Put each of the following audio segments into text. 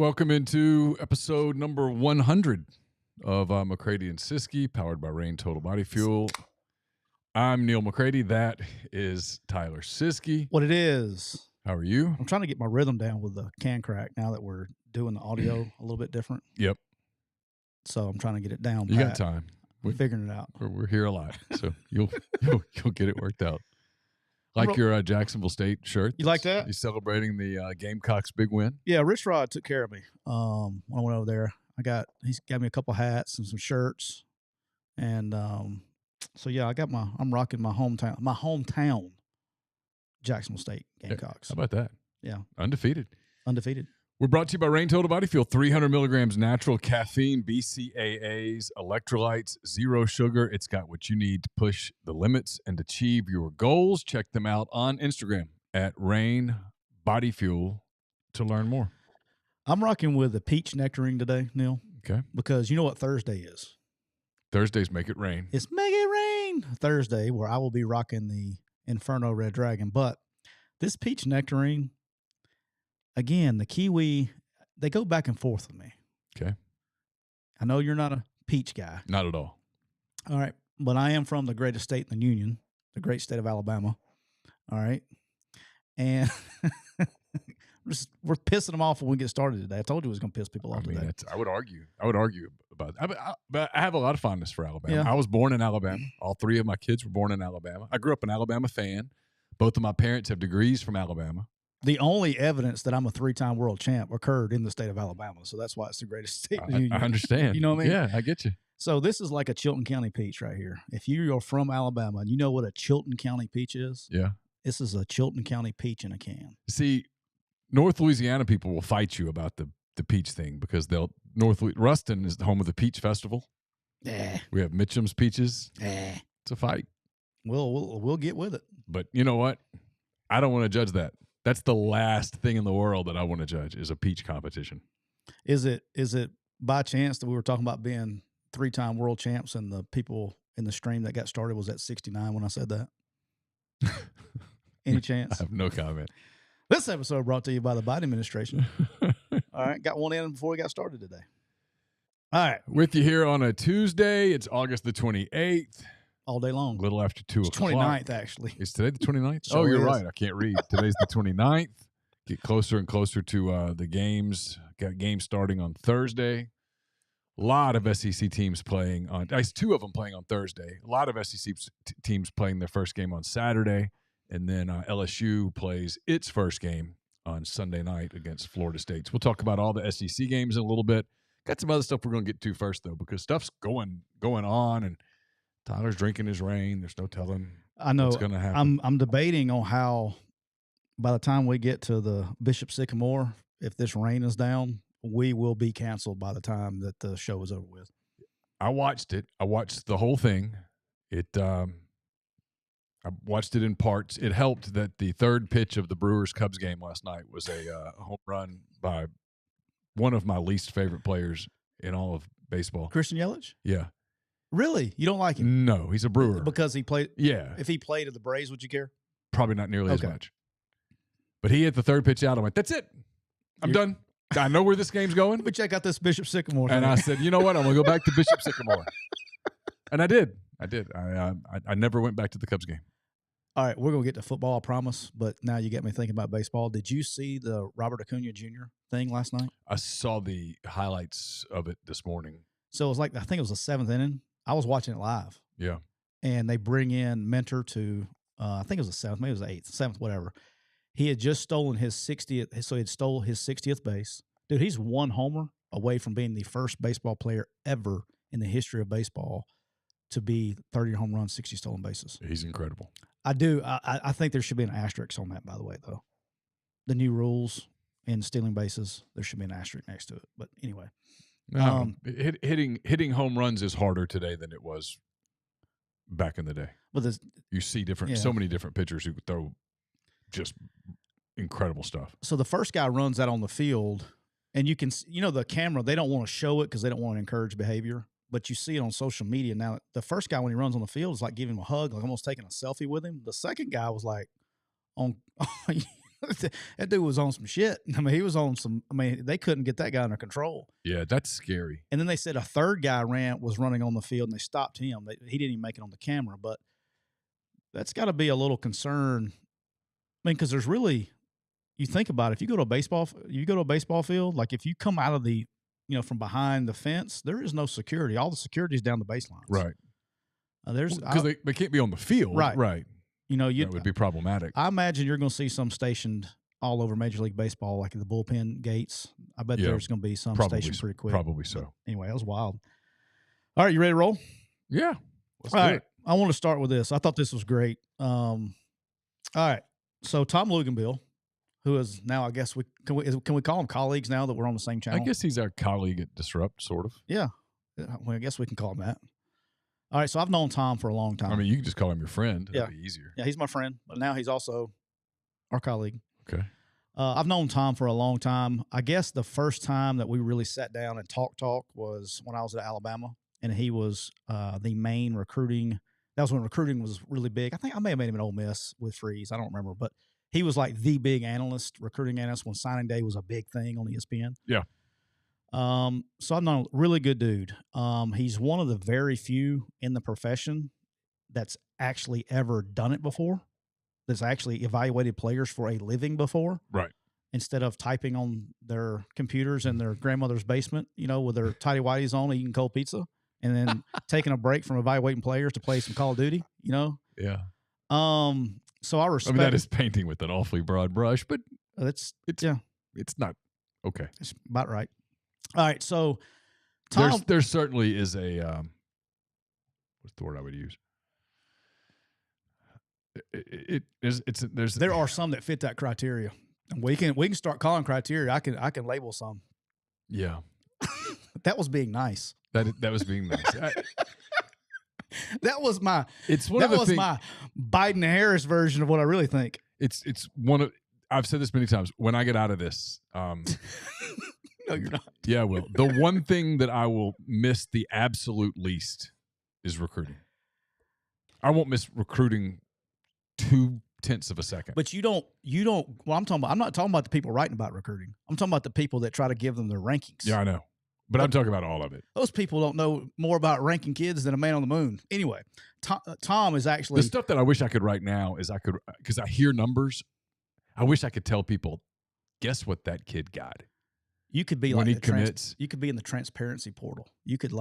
Welcome into episode number 100 of McCready and Siskey, powered by Rain Total Body Fuel. I'm Neal McCready. That is Tyler Siskey. What it is. How are you? I'm trying to get my rhythm down with the can crack now that we're doing the audio a little bit different. Yep. So I'm trying to get it down. You got time. We're figuring it out. We're here a lot, so you'll get it worked out. Like your Jacksonville State shirt. You like that? You're celebrating the Gamecocks' big win. Yeah, Rich Rod took care of me when I went over there. He's got me a couple hats and some shirts, and so yeah, I'm rocking my hometown Jacksonville State Gamecocks. How about that? Yeah, Undefeated. We're brought to you by Rain Total Body Fuel. 300 milligrams natural caffeine, BCAAs, electrolytes, zero sugar. It's got what you need to push the limits and achieve your goals. Check them out on Instagram at Rain Body Fuel to learn more. I'm rocking with the peach nectarine today, Neal. Okay. Because you know what Thursday is? Thursdays Make It Rain. It's Make It Rain Thursday, where I will be rocking the Inferno Red Dragon. But this peach nectarine, again, the kiwi, they go back and forth with me. Okay. I know you're not a peach guy. Not at all. All right. But I am from the greatest state in the Union, the great state of Alabama. All right. And we're pissing them off when we get started today. I told you it was going to piss people off today. I would argue about it. But I have a lot of fondness for Alabama. Yeah. I was born in Alabama. All three of my kids were born in Alabama. I grew up an Alabama fan. Both of my parents have degrees from Alabama. The only evidence that I'm a 3-time world champ occurred in the state of Alabama. So that's why it's the greatest state in the Union. I understand. You know what I mean? Yeah, I get you. So this is like a Chilton County peach right here. If you're from Alabama and you know what a Chilton County peach is, yeah, this is a Chilton County peach in a can. See, North Louisiana people will fight you about the peach thing because Ruston is the home of the Peach Festival. We have Mitchum's Peaches. It's a fight. We'll get with it. But you know what? I don't want to judge that. That's the last thing in the world that I want to judge is a peach competition. Is it by chance that we were talking about being 3-time world champs and the people in the stream that got started was at 69 when I said that? Any chance? I have no comment. This episode brought to you by the Biden administration. All right. Got one in before we got started today. All right. With you here on a Tuesday. It's August the 28th. All day long. A little after 2 o'clock. 29th, actually. Is today the 29th? Sure you're is. right. I can't read. Today's the 29th. Get closer and closer to the games. Got games starting on Thursday. A lot of SEC teams playing on – 2 of them playing on Thursday. A lot of SEC teams playing their first game on Saturday. And then LSU plays its first game on Sunday night against Florida State. So we'll talk about all the SEC games in a little bit. Got some other stuff we're going to get to first, though, because stuff's going on, and Tyler's drinking his rain. There's no telling what's going to happen. I'm debating on how by the time we get to the Bishop Sycamore, if this rain is down, we will be canceled by the time that the show is over with. I watched it. I watched the whole thing. I watched it in parts. It helped that the third pitch of the Brewers-Cubs game last night was a home run by one of my least favorite players in all of baseball. Christian Yelich? Yeah. Really? You don't like him? No, he's a Brewer. Because he played? Yeah. If he played at the Braves, would you care? Probably not nearly as much. But he hit the third pitch out. I went, that's it. I'm done. I know where this game's going. Let me check out this Bishop Sycamore thing. And I said, you know what? I'm going to go back to Bishop Sycamore. And I did. I never went back to the Cubs game. All right, we're going to get to football, I promise, but now you get me thinking about baseball. Did you see the Robert Acuna Jr. thing last night? I saw the highlights of it this morning. So it was like, I think it was the 7th inning. I was watching it live. Yeah. And they bring in Mentor to, I think it was the 7th, maybe it was the 8th, 7th, whatever. He had just stolen his 60th, so he had stole his 60th base. Dude, he's one homer away from being the first baseball player ever in the history of baseball to be 30 home runs, 60 stolen bases. He's incredible. I do. I think there should be an asterisk on that, by the way, though. The new rules in stealing bases, there should be an asterisk next to it. But anyway. Hitting home runs is harder today than it was back in the day. But you see so many different pitchers who throw just incredible stuff. So the first guy runs out on the field, and you can, the camera, they don't want to show it because they don't want to encourage behavior. But you see it on social media now. The first guy, when he runs on the field, is like giving him a hug, like almost taking a selfie with him. The second guy was like, That dude was on some shit. I mean, he was on some. I mean, they couldn't get that guy under control. Yeah, that's scary. And then they said a third guy was running on the field, and they stopped him. He didn't even make it on the camera, but that's got to be a little concern. I mean, because there's really, you think about it, if you go to a baseball field, like if you come out of the, from behind the fence, there is no security. All the security is down the baselines. Right. Because they can't be on the field. Right. Right. That would be problematic. I imagine you're going to see some stationed all over Major League Baseball, like the bullpen gates. I bet there's going to be some stationed pretty quick. Probably so. But anyway, that was wild. All right, you ready to roll? Yeah. Let's all do right. it. I want to start with this. I thought this was great. All right. So Tom Luganbill, who is now, I guess can we call him colleagues now that we're on the same channel? I guess he's our colleague at Disrupt, sort of. Yeah. Well, I guess we can call him that. All right, so I've known Tom for a long time. I mean, you can just call him your friend. That'd be easier. Yeah, he's my friend, but now he's also our colleague. Okay. I've known Tom for a long time. I guess the first time that we really sat down and talk was when I was at Alabama, and he was the main recruiting. That was when recruiting was really big. I think I may have made him an Ole Miss with Freeze. I don't remember, but he was like the big recruiting analyst when signing day was a big thing on ESPN. Yeah. So I'm not a really good dude. He's one of the very few in the profession that's actually ever done it before, that's actually evaluated players for a living before. Right. Instead of typing on their computers in their grandmother's basement, with their tighty whities on, eating cold pizza, and then taking a break from evaluating players to play some Call of Duty, Yeah. So I respect. I mean, that is painting with an awfully broad brush, but it's not okay. It's about right. All right, so Tom, there certainly is a what's the word I would use? There are some that fit that criteria. And we can start calling criteria. I can label some. Yeah, that was being nice. That was being nice. That was my. It's one of the things. My Biden Harris version of what I really think. It's one of. I've said this many times. When I get out of this, no, you're not. Yeah, I will. The one thing that I will miss the absolute least is recruiting. I won't miss recruiting 0.2 of a second. But you don't. Well, I'm not talking about the people writing about recruiting. I'm talking about the people that try to give them their rankings. Yeah, I know. But I'm talking about all of it. Those people don't know more about ranking kids than a man on the moon. Anyway, Tom is actually the stuff that I wish I could write now is because I hear numbers. I wish I could tell people, guess what that kid got. You could be when like he commits. You could be in the transparency portal. You could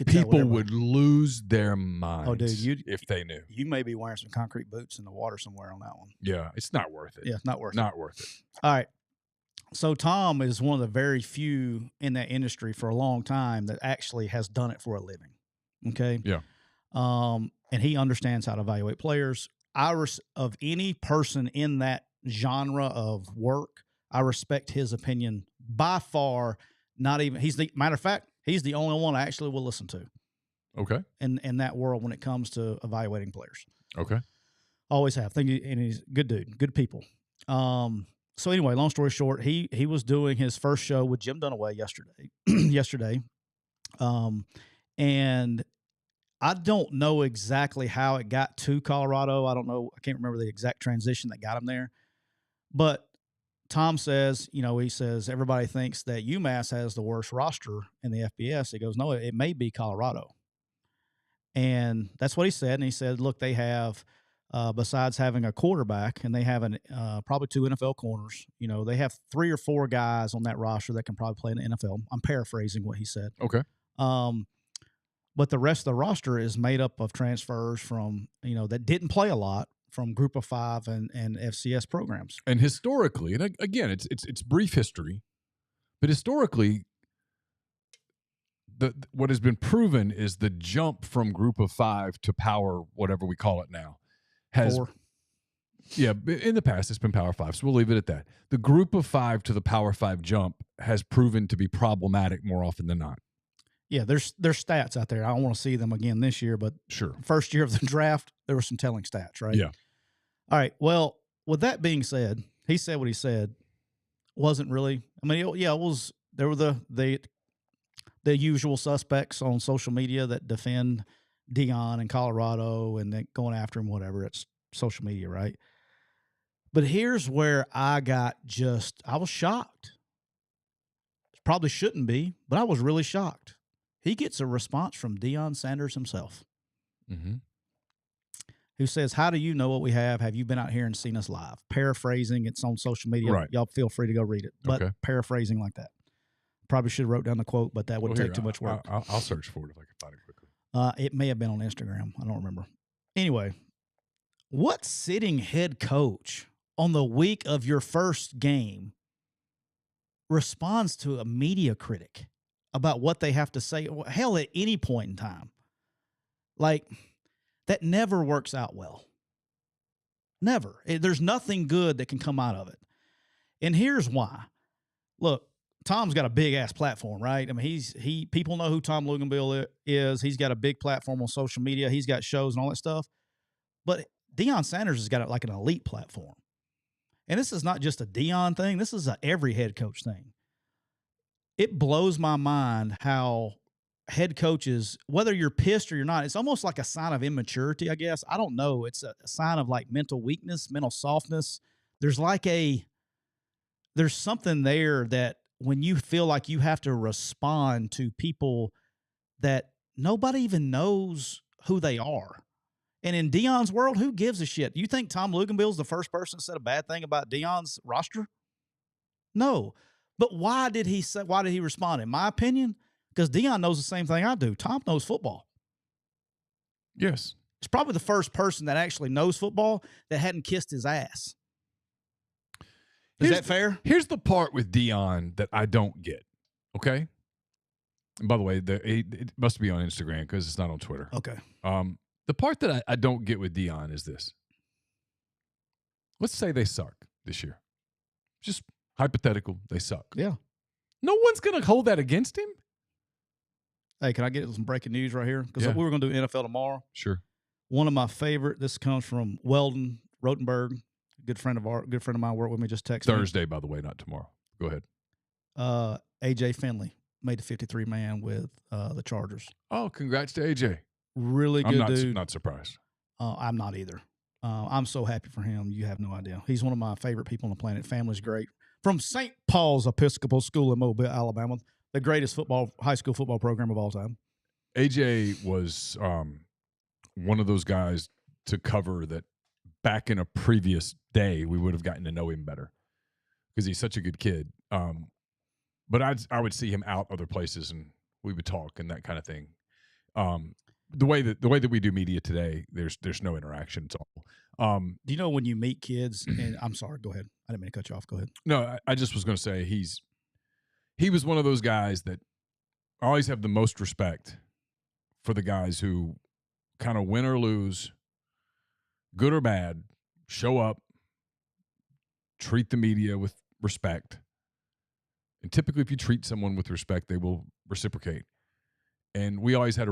people would lose their minds. Oh, dude, if they knew. You may be wearing some concrete boots in the water somewhere on that one. Yeah, it's not worth it. Yeah, not worth it. Not worth it. All right. So Tom is one of the very few in that industry for a long time that actually has done it for a living. Okay. Yeah. And he understands how to evaluate players. Of any person in that genre of work, I respect his opinion by far. Not even matter of fact, he's the only one I actually will listen to. Okay. In that world when it comes to evaluating players. Okay. Always have. And he's a good dude, good people. So anyway, long story short, he was doing his first show with Jim Dunaway yesterday. And I don't know exactly how it got to Colorado. I don't know. I can't remember the exact transition that got him there. But Tom says, he says, everybody thinks that UMass has the worst roster in the FBS. He goes, no, it may be Colorado. And that's what he said. And he said, look, they have, besides having a quarterback, and they have probably 2 NFL corners, they have 3 or 4 guys on that roster that can probably play in the NFL. I'm paraphrasing what he said. Okay. But the rest of the roster is made up of transfers from, that didn't play a lot from Group of 5 and FCS programs. And historically, and again, it's brief history, but historically, what has been proven is the jump from Group of 5 to Power, whatever we call it now, has 4. Yeah, in the past it's been Power 5, so we'll leave it at that. The Group of 5 to the Power 5 jump has proven to be problematic more often than not. Yeah, there's stats out there. I don't want to see them again this year, but sure. First year of the draft, there were some telling stats, right? Yeah. All right. Well, with that being said, he said what he said. Wasn't really. I mean, it was. There were the usual suspects on social media that defend Deion in Colorado and then going after him. Whatever. It's social media, right? But here's where I was shocked. Probably shouldn't be, but I was really shocked. He gets a response from Deion Sanders himself, who says, "How do you know what we have? Have you been out here and seen us live?" Paraphrasing, it's on social media. Right. Y'all feel free to go read it. But paraphrasing like that. Probably should have wrote down the quote, but that would take too much work. I'll search for it if I can find it quickly. It may have been on Instagram. I don't remember. Anyway, what sitting head coach on the week of your first game responds to a media critic about what they have to say? Hell, at any point in time. Like, that never works out well. Never. There's nothing good that can come out of it. And here's why. Look, Tom's got a big-ass platform, right? I mean, people know who Tom Luganville is. He's got a big platform on social media. He's got shows and all that stuff. But Deion Sanders has got like an elite platform. And this is not just a Deion thing. This is every head coach thing. It blows my mind how head coaches, whether you're pissed or you're not, it's almost like a sign of immaturity, I guess. I don't know. It's a sign of like mental weakness, mental softness. There's something there that when you feel like you have to respond to people that nobody even knows who they are. And in Deion's world, who gives a shit? You think Tom Luganville's the first person that said a bad thing about Deion's roster? No. But why did he respond? In my opinion, because Deion knows the same thing I do. Tom knows football. Yes. He's probably the first person that actually knows football that hadn't kissed his ass. Is that fair? Here's the part with Deion that I don't get, okay? And by the way, it must be on Instagram because it's not on Twitter. Okay. The part that I don't get with Deion is this. Let's say they suck this year. Just hypothetical, they suck. Yeah. No one's going to hold that against him. Hey, can I get some breaking news right here? Because we were going to do NFL tomorrow. Sure. One of my favorite, this comes from Weldon Rotenberg, good friend of mine, worked with me, just texted Thursday, by the way, not tomorrow. Go ahead. AJ Finley made the 53-man with the Chargers. Oh, congrats to AJ. Really good dude. I'm not surprised. I'm not either. I'm so happy for him. You have no idea. He's one of my favorite people on the planet. Family's great. From St. Paul's Episcopal School in Mobile, Alabama, the greatest high school football program of all time. AJ was one of those guys to cover that back in a previous day we would have gotten to know him better because he's such a good kid. But I would see him out other places and we would talk and that kind of thing. The way that we do media today, there's no interaction at all. Do you know when you meet kids? And I'm sorry, go ahead. I didn't mean to cut you off. Go ahead. No, I just was going to say he was one of those guys that I always have the most respect for the guys who kind of win or lose, good or bad, show up, treat the media with respect. And typically, if you treat someone with respect, they will reciprocate. And we always I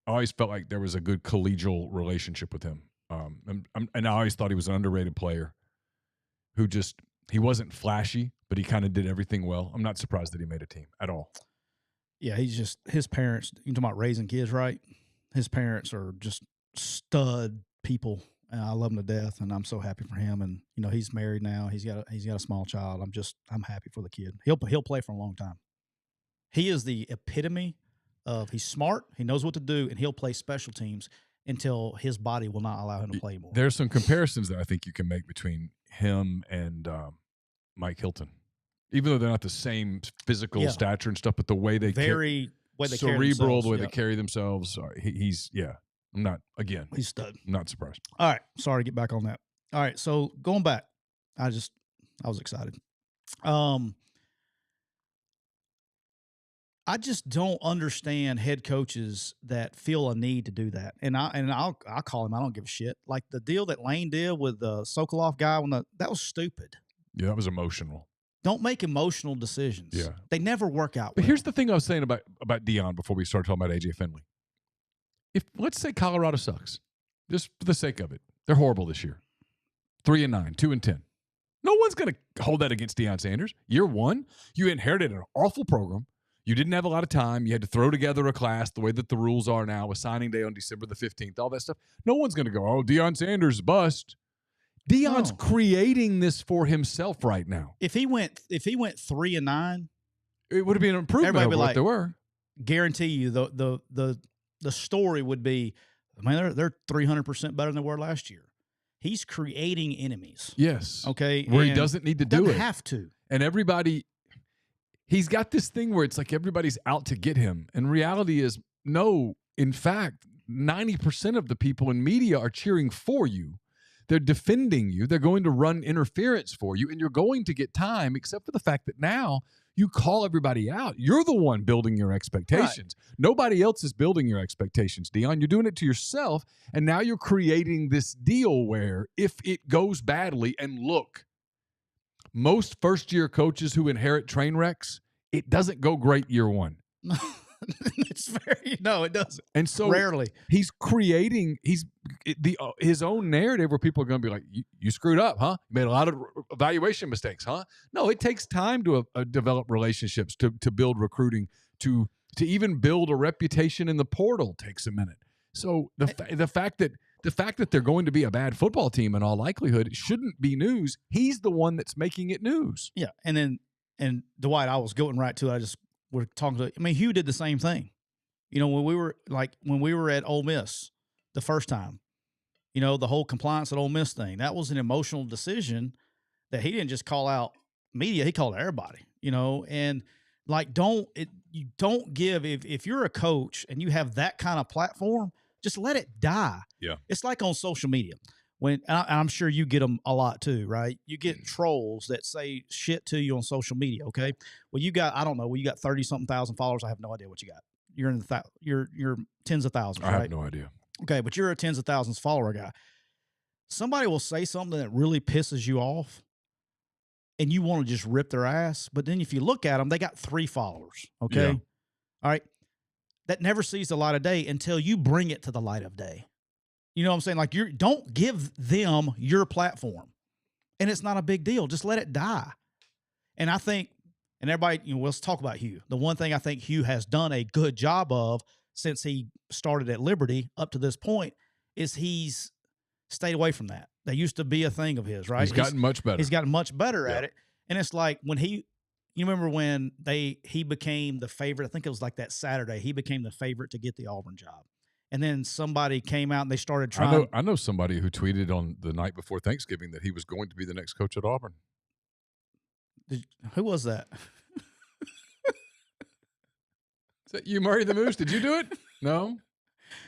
always felt like there was a good collegial relationship with him. And I always thought he was an underrated player who he wasn't flashy, but he kind of did everything well. I'm not surprised that he made a team at all. Yeah, his parents, you're talking about raising kids, right? His parents are just stud people. And I love him to death, and I'm so happy for him. And, he's married now. He's got a small child. I'm happy for the kid. He'll play for a long time. He is the epitome of he's smart, he knows what to do, and he'll play special teams until his body will not allow him to play more. There's some comparisons that I think you can make between him and Mike Hilton, even though they're not the same physical stature and stuff, but the way they cerebral, the way they carry themselves. He's he's stud. I'm not surprised. All right, sorry to get back on that. All right, so going back, I was excited. I just don't understand head coaches that feel a need to do that. And I'll call him. I don't give a shit. Like the deal that Lane did with the Sokoloff guy that was stupid. Yeah, that was emotional. Don't make emotional decisions. Yeah, they never work out. But here's the thing I was saying about Deion before we started talking about AJ Finley. If let's say Colorado sucks, just for the sake of it, they're horrible this year. 3-9, 2-10. No one's going to hold that against Deion Sanders. Year one, you inherited an awful program. You didn't have a lot of time. You had to throw together a class the way that the rules are now with signing day on December the 15th, all that stuff. No one's going to go, oh, Deion Sanders bust. Deion's creating this for himself right now. If he went 3-9, it would have been an improvement over what they were. Guarantee you the story would be, man, they're 300% better than they were last year. He's creating enemies. Yes. Okay. Where he doesn't need to do it. Doesn't have to. And everybody, he's got this thing where it's like everybody's out to get him. And reality is, no, in fact, 90% of the people in media are cheering for you. They're defending you. They're going to run interference for you. And you're going to get time, except for the fact that now you call everybody out. You're the one building your expectations. Right. Nobody else is building your expectations, Deion. You're doing it to yourself, and now you're creating this deal where if it goes badly, and look, most first-year coaches who inherit train wrecks, it doesn't go great year one. No, it doesn't. And so rarely he's creating his own narrative where people are going to be like, you screwed up, huh? You made a lot of evaluation mistakes, huh? No, it takes time to develop relationships, to build recruiting, to even build a reputation in the portal takes a minute. So the fact that they're going to be a bad football team in all likelihood, it shouldn't be news. He's the one that's making it news. Yeah, and Dwight, I was going right to it. We're talking to. I mean, Hugh did the same thing. You know, when we were at Ole Miss the first time, you know, the whole compliance at Ole Miss thing, that was an emotional decision that he didn't just call out media; he called everybody. You know, and like, you don't give if you're a coach and you have that kind of platform, just let it die. Yeah, it's like on social media. I'm sure you get them a lot too, right? You get trolls that say shit to you on social media. Okay, well, you got 30-something thousand followers. I have no idea what you got. You're in you're tens of thousands. I right? have no idea. Okay, but you're a tens of thousands follower guy. Somebody will say something that really pisses you off, and you want to just rip their ass. But then if you look at them, they got 3 followers. Okay, yeah. All right, that never sees the light of day until you bring it to the light of day. You know what I'm saying? Like, don't give them your platform. And it's not a big deal. Just let it die. And I think, and everybody, you know, let's talk about Hugh. The one thing I think Hugh has done a good job of since he started at Liberty up to this point is he's stayed away from that. That used to be a thing of his, right? He's gotten much better. He's gotten much better at it. And it's like when you remember when he became the favorite, I think it was like that Saturday, he became the favorite to get the Auburn job. And then somebody came out and they started trying. I know somebody who tweeted on the night before Thanksgiving that he was going to be the next coach at Auburn. Who was that? Is that you, Murray the Moose? Did you do it? No.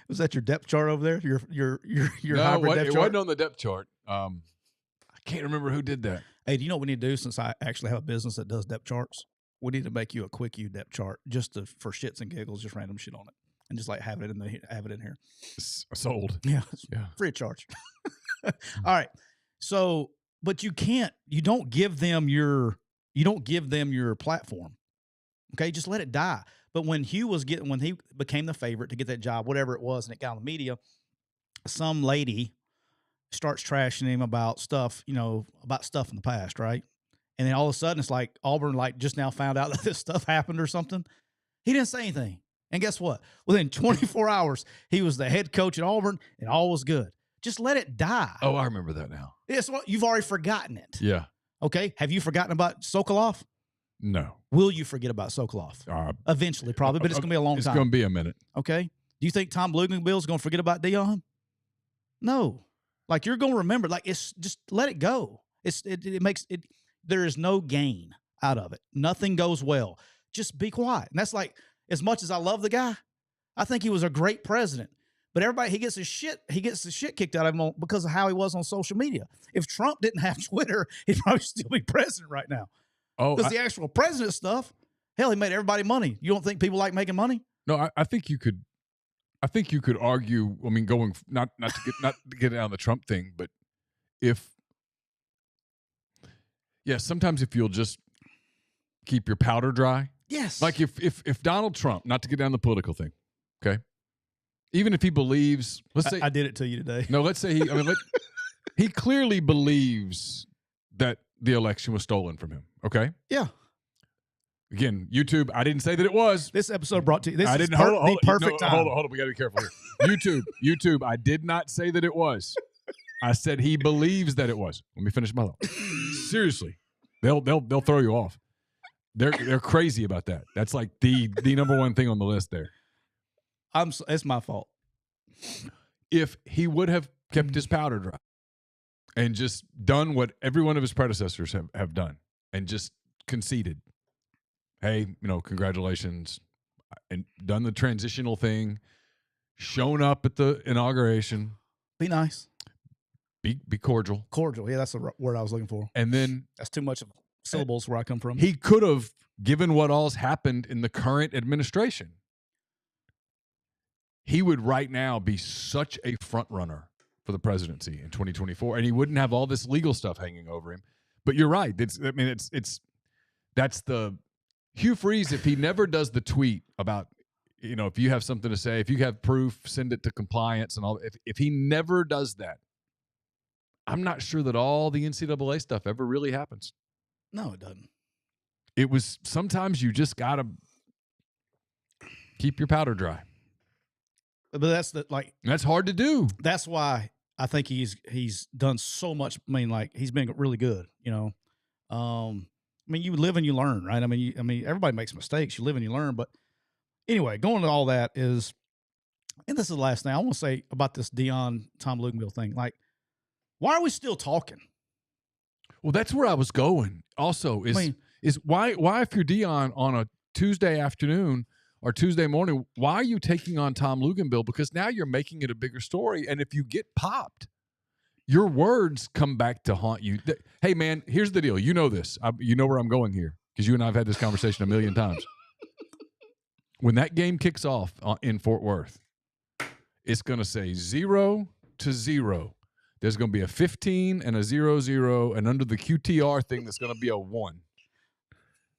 Was that your depth chart over there? Your no, hybrid depth chart? It wasn't on the depth chart. I can't remember who did that. Hey, do you know what we need to do since I actually have a business that does depth charts? We need to make you a quick U depth chart just for shits and giggles, just random shit on it. And just like have it in here. Sold. Yeah. Free of charge. All right. So, but you don't give them your platform. Okay. Just let it die. But when he became the favorite to get that job, whatever it was, and it got on the media, some lady starts trashing him about stuff, you know, about stuff in the past. Right. And then all of a sudden it's like Auburn, like just now found out that this stuff happened or something. He didn't say anything. And guess what? Within 24 hours, he was the head coach at Auburn, and all was good. Just let it die. Oh, I remember that now. Yes, well, you've already forgotten it. Yeah. Okay. Have you forgotten about Sokoloff? No. Will you forget about Sokoloff? Eventually, probably, but it's going to be a long time. It's going to be a minute. Okay. Do you think Tom Blumenbill is going to forget about Deion? No. Like, you're going to remember. Like, it's just let it go. There is no gain out of it. Nothing goes well. Just be quiet. And that's like, as much as I love the guy, I think he was a great president. But he gets the shit kicked out of him because of how he was on social media. If Trump didn't have Twitter, he'd probably still be president right now. Oh, because the actual president stuff, hell, he made everybody money. You don't think people like making money? No, I think you could. I think you could argue. I mean, going not to get down the Trump thing, but sometimes if you'll just keep your powder dry. Yes. Like if Donald Trump, not to get down the political thing, okay? Even if he believes, let's say I did it to you today. No, let's say he clearly believes that the election was stolen from him, okay? Yeah. Again, YouTube, I didn't say that it was. This episode brought to you. This I is didn't hold perfect time. Hold on. We got to be careful here. YouTube, I did not say that it was. I said he believes that it was. Let me finish my thought. Seriously, they'll throw you off. They're crazy about that. That's like the number one thing on the list there. It's my fault. If he would have kept his powder dry and just done what every one of his predecessors have done and just conceded, hey, congratulations, and done the transitional thing, shown up at the inauguration. Be nice. Be cordial. Cordial. Yeah, that's the word I was looking for. And then that's too much of syllables where I come from. He could have, given what all's happened in the current administration, he would right now be such a front runner for the presidency in 2024, and he wouldn't have all this legal stuff hanging over him. But you're right. That's the Hugh Freeze. If he never does the tweet about, if you have something to say, if you have proof, send it to compliance and all. If he never does that, I'm not sure that all the NCAA stuff ever really happens. No, it doesn't. It was sometimes you just gotta keep your powder dry. But that's hard to do. That's why I think he's done so much. I mean, like, he's been really good. You live and you learn, right? I mean, everybody makes mistakes. You live and you learn. But anyway, going to all that is, and this is the last thing I want to say about this Deion Tom Luganville thing. Like, why are we still talking? Well, that's where I was going. Also, is why if you're Deion on a Tuesday afternoon or Tuesday morning, why are you taking on Tom Luganville? Because now you're making it a bigger story, and if you get popped, your words come back to haunt you. Hey, man, here's the deal. You know this. You know where I'm going here because you and I have had this conversation a million times. When that game kicks off in Fort Worth, it's going to say 0-0. There's going to be a 15 and a 0-0, and under the QTR thing, there's going to be a 1.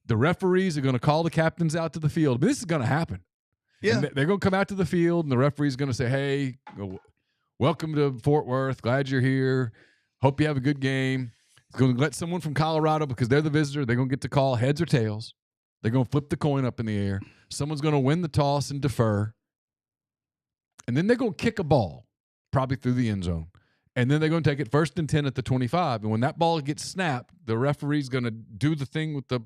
The referees are going to call the captains out to the field. But this is going to happen. Yeah. And they're going to come out to the field, and the referee's going to say, hey, welcome to Fort Worth. Glad you're here. Hope you have a good game. It's going to let someone from Colorado, because they're the visitor, they're going to get to call heads or tails. They're going to flip the coin up in the air. Someone's going to win the toss and defer. And then they're going to kick a ball, probably through the end zone. And then they're going to take it 1st and 10 at the 25. And when that ball gets snapped, the referee's going to do the thing with the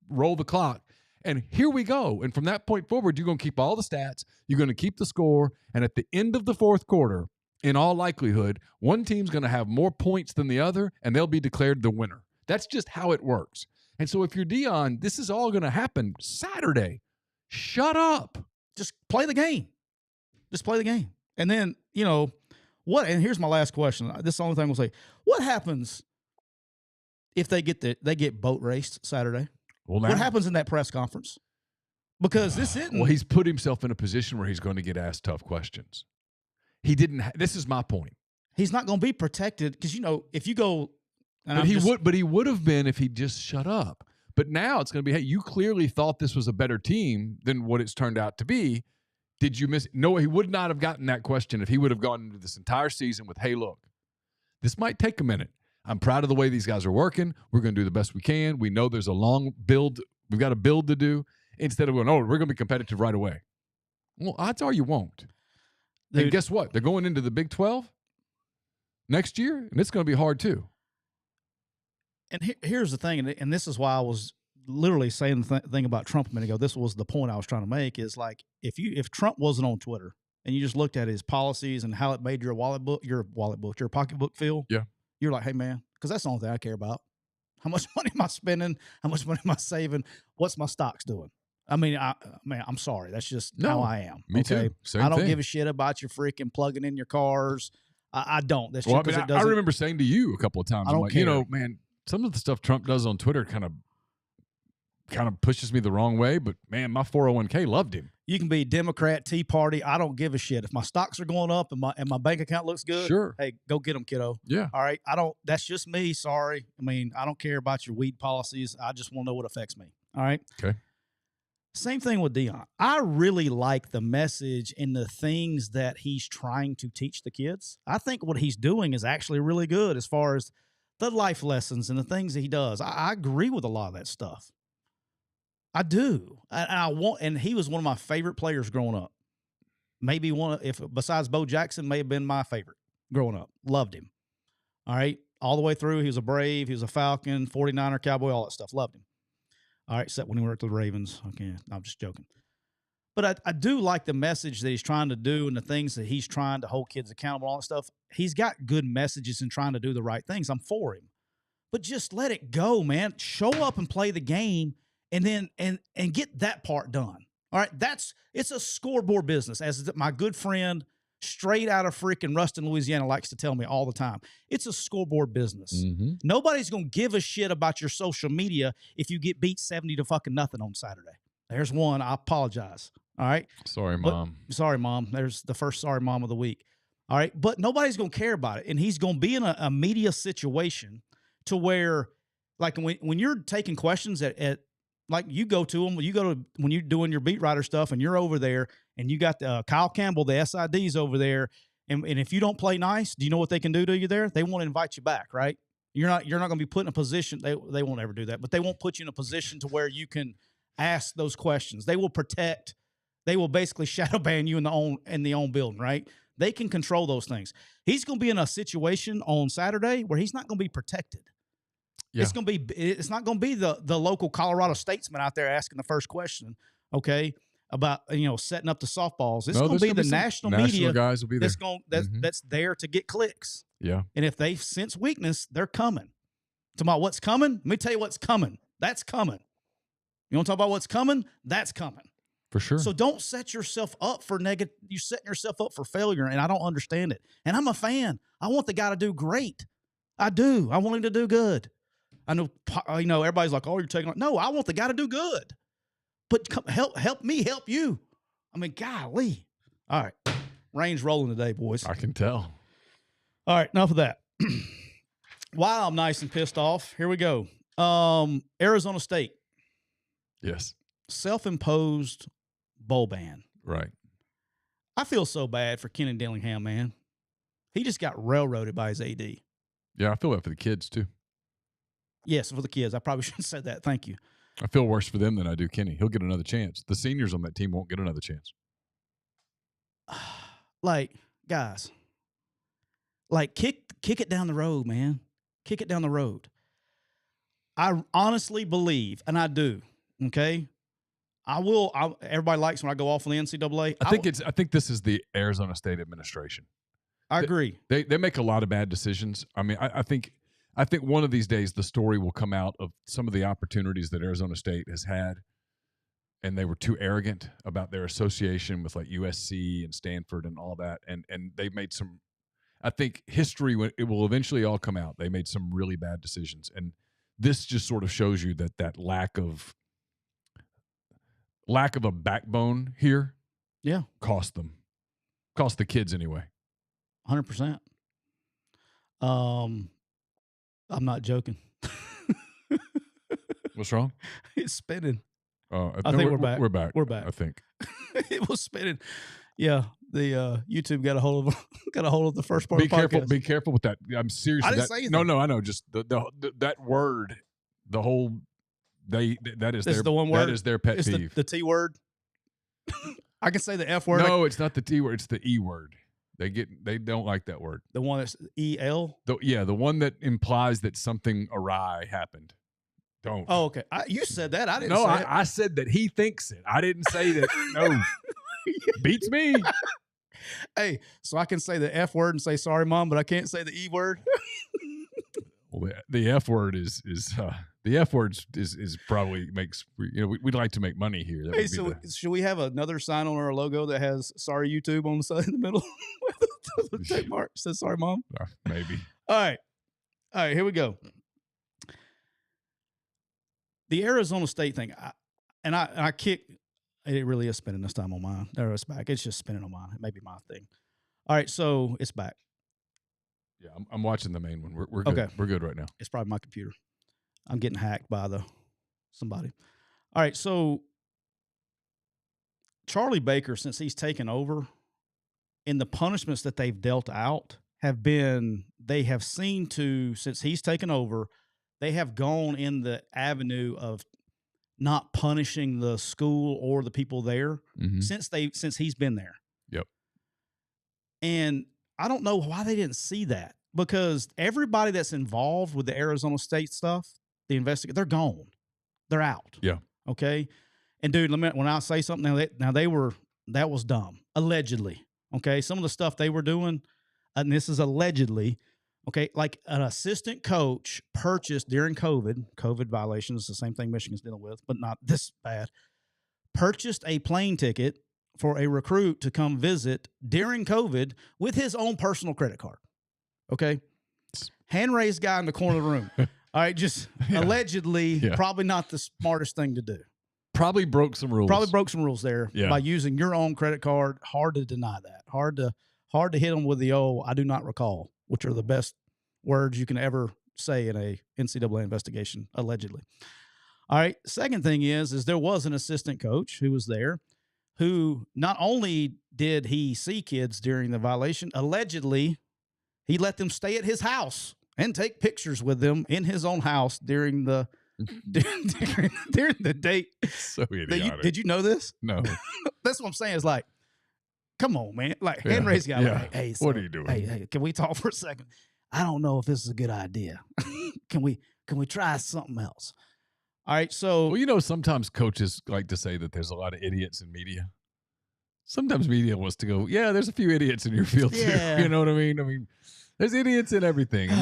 roll the clock. And here we go. And from that point forward, you're going to keep all the stats. You're going to keep the score. And at the end of the fourth quarter, in all likelihood, one team's going to have more points than the other, and they'll be declared the winner. That's just how it works. And so if you're Deion, this is all going to happen Saturday. Shut up. Just play the game. Just play the game. And then, what? And here's my last question. This is the only thing I'm going to say. What happens if they get boat raced Saturday? Well, what happens in that press conference? Because this isn't. Well, he's put himself in a position where he's going to get asked tough questions. He didn't. This is my point. He's not going to be protected because if you go. But he would have been if he just shut up. But now it's going to be, hey, you clearly thought this was a better team than what it's turned out to be. Did you miss? No, he would not have gotten that question if he would have gone into this entire season with, hey, look, this might take a minute. I'm proud of the way these guys are working. We're going to do the best we can. We know there's a long build. We've got a build to do. Instead of going, we're going to be competitive right away. Well, odds are you won't. Dude. And guess what? They're going into the Big 12 next year, and it's going to be hard too. And here's the thing, and this is why I was literally saying the thing about Trump a minute ago. This was the point I was trying to make is like if Trump wasn't on Twitter and you just looked at his policies and how it made your pocketbook feel, yeah, you're like, hey man, because that's the only thing I care about. How much money am I spending? How much money am I saving? What's my stocks doing? I mean, I'm sorry. That's just how I am. Me too. Same I don't thing. give a shit about your freaking plugging in your cars. I don't. That's just because I remember saying to you a couple of times, I don't care. Man, some of the stuff Trump does on Twitter kind of pushes me the wrong way, but man, my 401k loved him. You can be Democrat, Tea Party. I don't give a shit. If my stocks are going up and my bank account looks good, sure. Hey, go get them, kiddo. Yeah. All right. That's just me. Sorry. I mean, I don't care about your weed policies. I just want to know what affects me. All right. Okay. Same thing with Deion. I really like the message and the things that he's trying to teach the kids. I think what he's doing is actually really good as far as the life lessons and the things that he does. I agree with a lot of that stuff. I do. And he was one of my favorite players growing up. Maybe besides Bo Jackson, may have been my favorite growing up. Loved him. All right. All the way through. He was a Brave. He was a Falcon, 49er, Cowboy, all that stuff. Loved him. All right. Except when he worked with the Ravens. Okay. No, I'm just joking. But I do like the message that he's trying to do and the things that he's trying to hold kids accountable, all that stuff. He's got good messages and trying to do the right things. I'm for him. But just let it go, man. Show up and play the game and then and get that part done. All right. It's a scoreboard business, as my good friend straight out of freaking Ruston, Louisiana likes to tell me all the time. It's a scoreboard business. Mm-hmm. Nobody's going to give a shit about your social media if you get beat 70 to fucking nothing on Saturday. There's one. I apologize. All right. Sorry, Mom. Sorry, Mom. There's the first sorry mom of the week. All right. But nobody's going to care about it. And he's going to be in a media situation to where, like, when you're taking questions at like you go to them, when you're doing your beat writer stuff and you're over there and you got Kyle Campbell, the SIDs over there. And if you don't play nice, do you know what they can do to you there? They won't invite you back, right? You're not going to be put in a position. They won't ever do that, but they won't put you in a position to where you can ask those questions. They will protect. They will basically shadow ban you in the own building, right? They can control those things. He's going to be in a situation on Saturday where he's not going to be protected. Yeah. It's not going to be the local Colorado statesman out there asking the first question, okay, about setting up the softballs. It's going to be the national media guys will be there. That's there to get clicks. Yeah. And if they sense weakness, they're coming. Talking about what's coming? Let me tell you what's coming. That's coming. You want to talk about what's coming? That's coming. For sure. So don't set yourself up for negative. You're setting yourself up for failure, and I don't understand it. And I'm a fan. I want the guy to do great. I do. I want him to do good. I know, everybody's like, oh, you're taking. No, I want the guy to do good. But help me help you. I mean, golly. All right. Rain's rolling today, boys. I can tell. All right. Enough of that. While I'm nice and pissed off, here we go. Arizona State. Yes. Self-imposed bowl ban. Right. I feel so bad for Kenny Dillingham, man. He just got railroaded by his AD. Yeah, I feel bad for the kids, too. Yes, for the kids. I probably shouldn't have said that. Thank you. I feel worse for them than I do Kenny. He'll get another chance. The seniors on that team won't get another chance. Like, guys, like kick it down the road, man. Kick it down the road. I honestly believe, and I do, okay? Everybody likes when I go off on the NCAA. I think this is the Arizona State administration. I agree. They make a lot of bad decisions. I mean, I think one of these days the story will come out of some of the opportunities that Arizona State has had, and they were too arrogant about their association with like USC and Stanford and all that, and they made some. I think history, it will eventually all come out. They made some really bad decisions, and this just sort of shows you that lack of a backbone here, cost the kids anyway. 100%. I'm not joking. What's wrong? It's spinning. I think we're back. We're back. We're back. I think it was spinning. Yeah, the YouTube got a hold of the first part. Be careful. Be careful with that. I'm serious. I didn't say anything. No, I know. Just that word, the whole. That is their. The one word. That is their pet it's peeve. The T word. I can say the F word. No, it's not the T word. It's the E word. They don't like that word. The one that's EL? The one that implies that something awry happened. Don't. Oh, okay. You said that. I didn't say it. I said that he thinks it. I didn't say that. No. Beats me. Hey, so I can say the F word and say sorry, Mom, but I can't say the E word? Well, the F word is the F word is probably makes, we'd like to make money here. That hey, so should we have another sign on our logo that has sorry YouTube on the side in the middle? The check mark says sorry, Mom. Maybe. All right, here we go. The Arizona State thing, I kick. It really is spinning this time on mine. There, it's back. It's just spinning on mine. It may be my thing. All right, so it's back. Yeah, I'm watching the main one. We're good. Okay. We're good right now. It's probably my computer. I'm getting hacked by somebody. All right, so Charlie Baker, since he's taken over, and the punishments that they've dealt out they have seen to, since he's taken over, they have gone in the avenue of not punishing the school or the people there since he's been there. Yep. And I don't know why they didn't see that. because everybody that's involved with the Arizona State stuff, the investigator, they're gone. They're out. Yeah. Okay. And dude, when I say something that was dumb. Allegedly. Okay. Some of the stuff they were doing, and this is allegedly, okay, like an assistant coach purchased during COVID violations, the same thing Michigan's dealing with, but not this bad, purchased a plane ticket for a recruit to come visit during COVID with his own personal credit card. Okay. Hand-raised guy in the corner of the room. All right. Just allegedly, probably not the smartest thing to do. Probably broke some rules there by using your own credit card. Hard to deny that. Hard to hit them with the I do not recall, which are the best words you can ever say in a NCAA investigation, allegedly. All right. Second thing is there was an assistant coach who was there who not only did he see kids during the violation, allegedly he let them stay at his house and take pictures with them in his own house during the during the date. So idiotic. Did you know this? No. That's what I'm saying. It's like, come on, man. Like, hand raised guy. Yeah. Like, hey, what are you doing? Hey, can we talk for a second? I don't know if this is a good idea. Can we try something else? All right. So, well, you know, sometimes coaches like to say that there's a lot of idiots in media. Sometimes media wants to go, yeah, there's a few idiots in your field too. You know what I mean? I mean, there's idiots in everything. And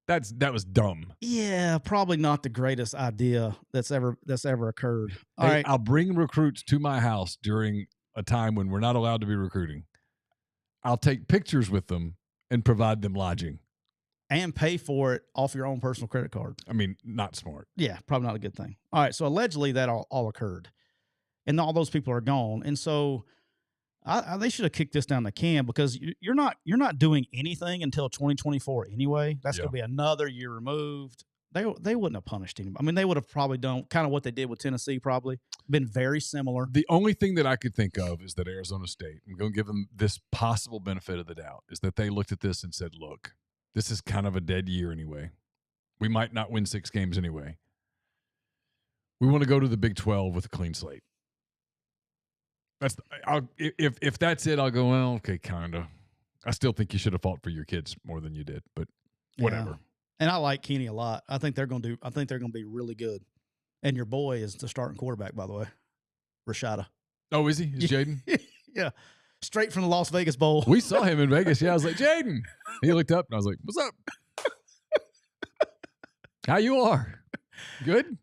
that was dumb. Yeah, probably not the greatest idea that's ever occurred. All right. I'll bring recruits to my house during a time when we're not allowed to be recruiting. I'll take pictures with them and provide them lodging. And pay for it off your own personal credit card. I mean, not smart. Yeah, probably not a good thing. All right, so allegedly that all occurred. And all those people are gone. And so they should have kicked this down the can because you're not doing anything until 2024 anyway. That's going to be another year removed. They wouldn't have punished anybody. I mean, they would have probably done kind of what they did with Tennessee, probably been very similar. The only thing that I could think of is that Arizona State, I'm going to give them this possible benefit of the doubt, is that they looked at this and said, look, this is kind of a dead year anyway. We might not win 6 games anyway. We want to go to the Big 12 with a clean slate. If that's it, I'll go, well, okay, kind of. I still think you should have fought for your kids more than you did, but whatever. Yeah. And I like Kenny a lot. I think they're going to be really good. And your boy is the starting quarterback, by the way, Rashada. Oh, is he? Is Jaden? Yeah. Straight from the Las Vegas Bowl. We saw him in Vegas. Yeah, I was like, Jaden. He looked up and I was like, what's up? How you are? Good?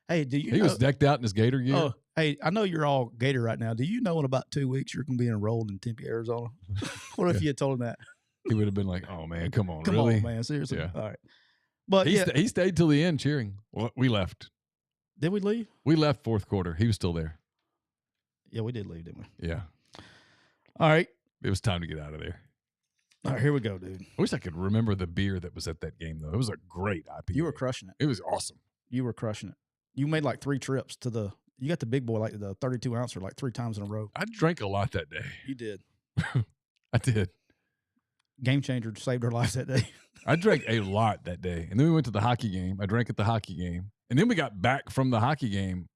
Hey, He was decked out in his Gator gear. Oh, hey, I know you're all Gator right now. Do you know in about 2 weeks you're going to be enrolled in Tempe, Arizona? What if you had told him that? He would have been like, oh, man, come on. Come really? on, man. Seriously. Yeah. All right. But he stayed till the end cheering. Well, we left. Did we leave? We left fourth quarter. He was still there. Yeah, we did leave, didn't we? Yeah. All right. It was time to get out of there. All right, here we go, dude. I wish I could remember the beer that was at that game, though. It was a great IPA. You were crushing it. It was awesome. You were crushing it. You made like 3 trips to you got the big boy, like the 32 ouncer, like 3 times in a row. I drank a lot that day. You did. I did. Game changer, saved our lives that day. I drank a lot that day. And then we went to the hockey game. I drank at the hockey game. And then we got back from the hockey game,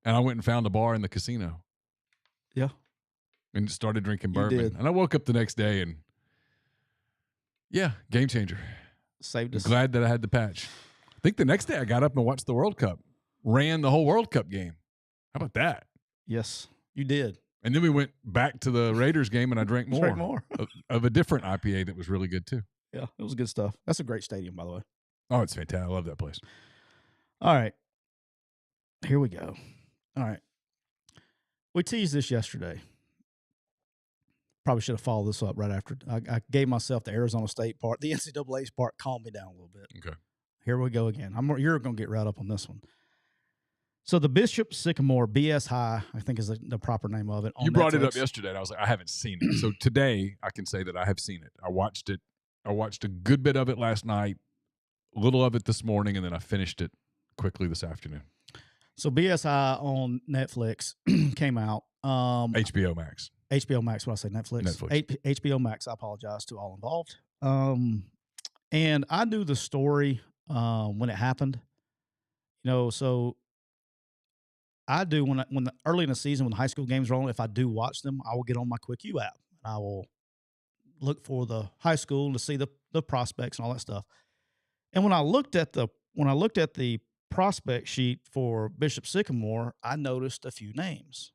and I went and found a bar in the casino. Yeah. And started drinking bourbon. And I woke up the next day and, yeah, game changer. Saved us. Glad that I had the patch. I think the next day I got up and watched the World Cup. Ran the whole World Cup game. How about that? Yes, you did. And then we went back to the Raiders game, and I drank more. Drank more. of a different IPA that was really good, too. Yeah, it was good stuff. That's a great stadium, by the way. Oh, it's fantastic. I love that place. All right. Here we go. All right. We teased this yesterday. Probably should have followed this up right after. I gave myself the Arizona State part. The NCAA's part calmed me down a little bit. Okay. Here we go again. You're going to get right up on this one. So the Bishop Sycamore BS High, I think is the proper name of it. You brought it up yesterday, and I was like, I haven't seen it. So today, I can say that I have seen it. I watched it. I watched a good bit of it last night, a little of it this morning, and then I finished it quickly this afternoon. So BS High on Netflix came out. HBO Max. HBO Max, what I say, Netflix? HBO Max, I apologize to all involved. And I knew the story when it happened. You know, so I do when early in the season when the high school games roll, if I do watch them, I will get on my Quick U app and I will look for the high school to see the prospects and all that stuff. And when I looked at the prospect sheet for Bishop Sycamore, I noticed a few names.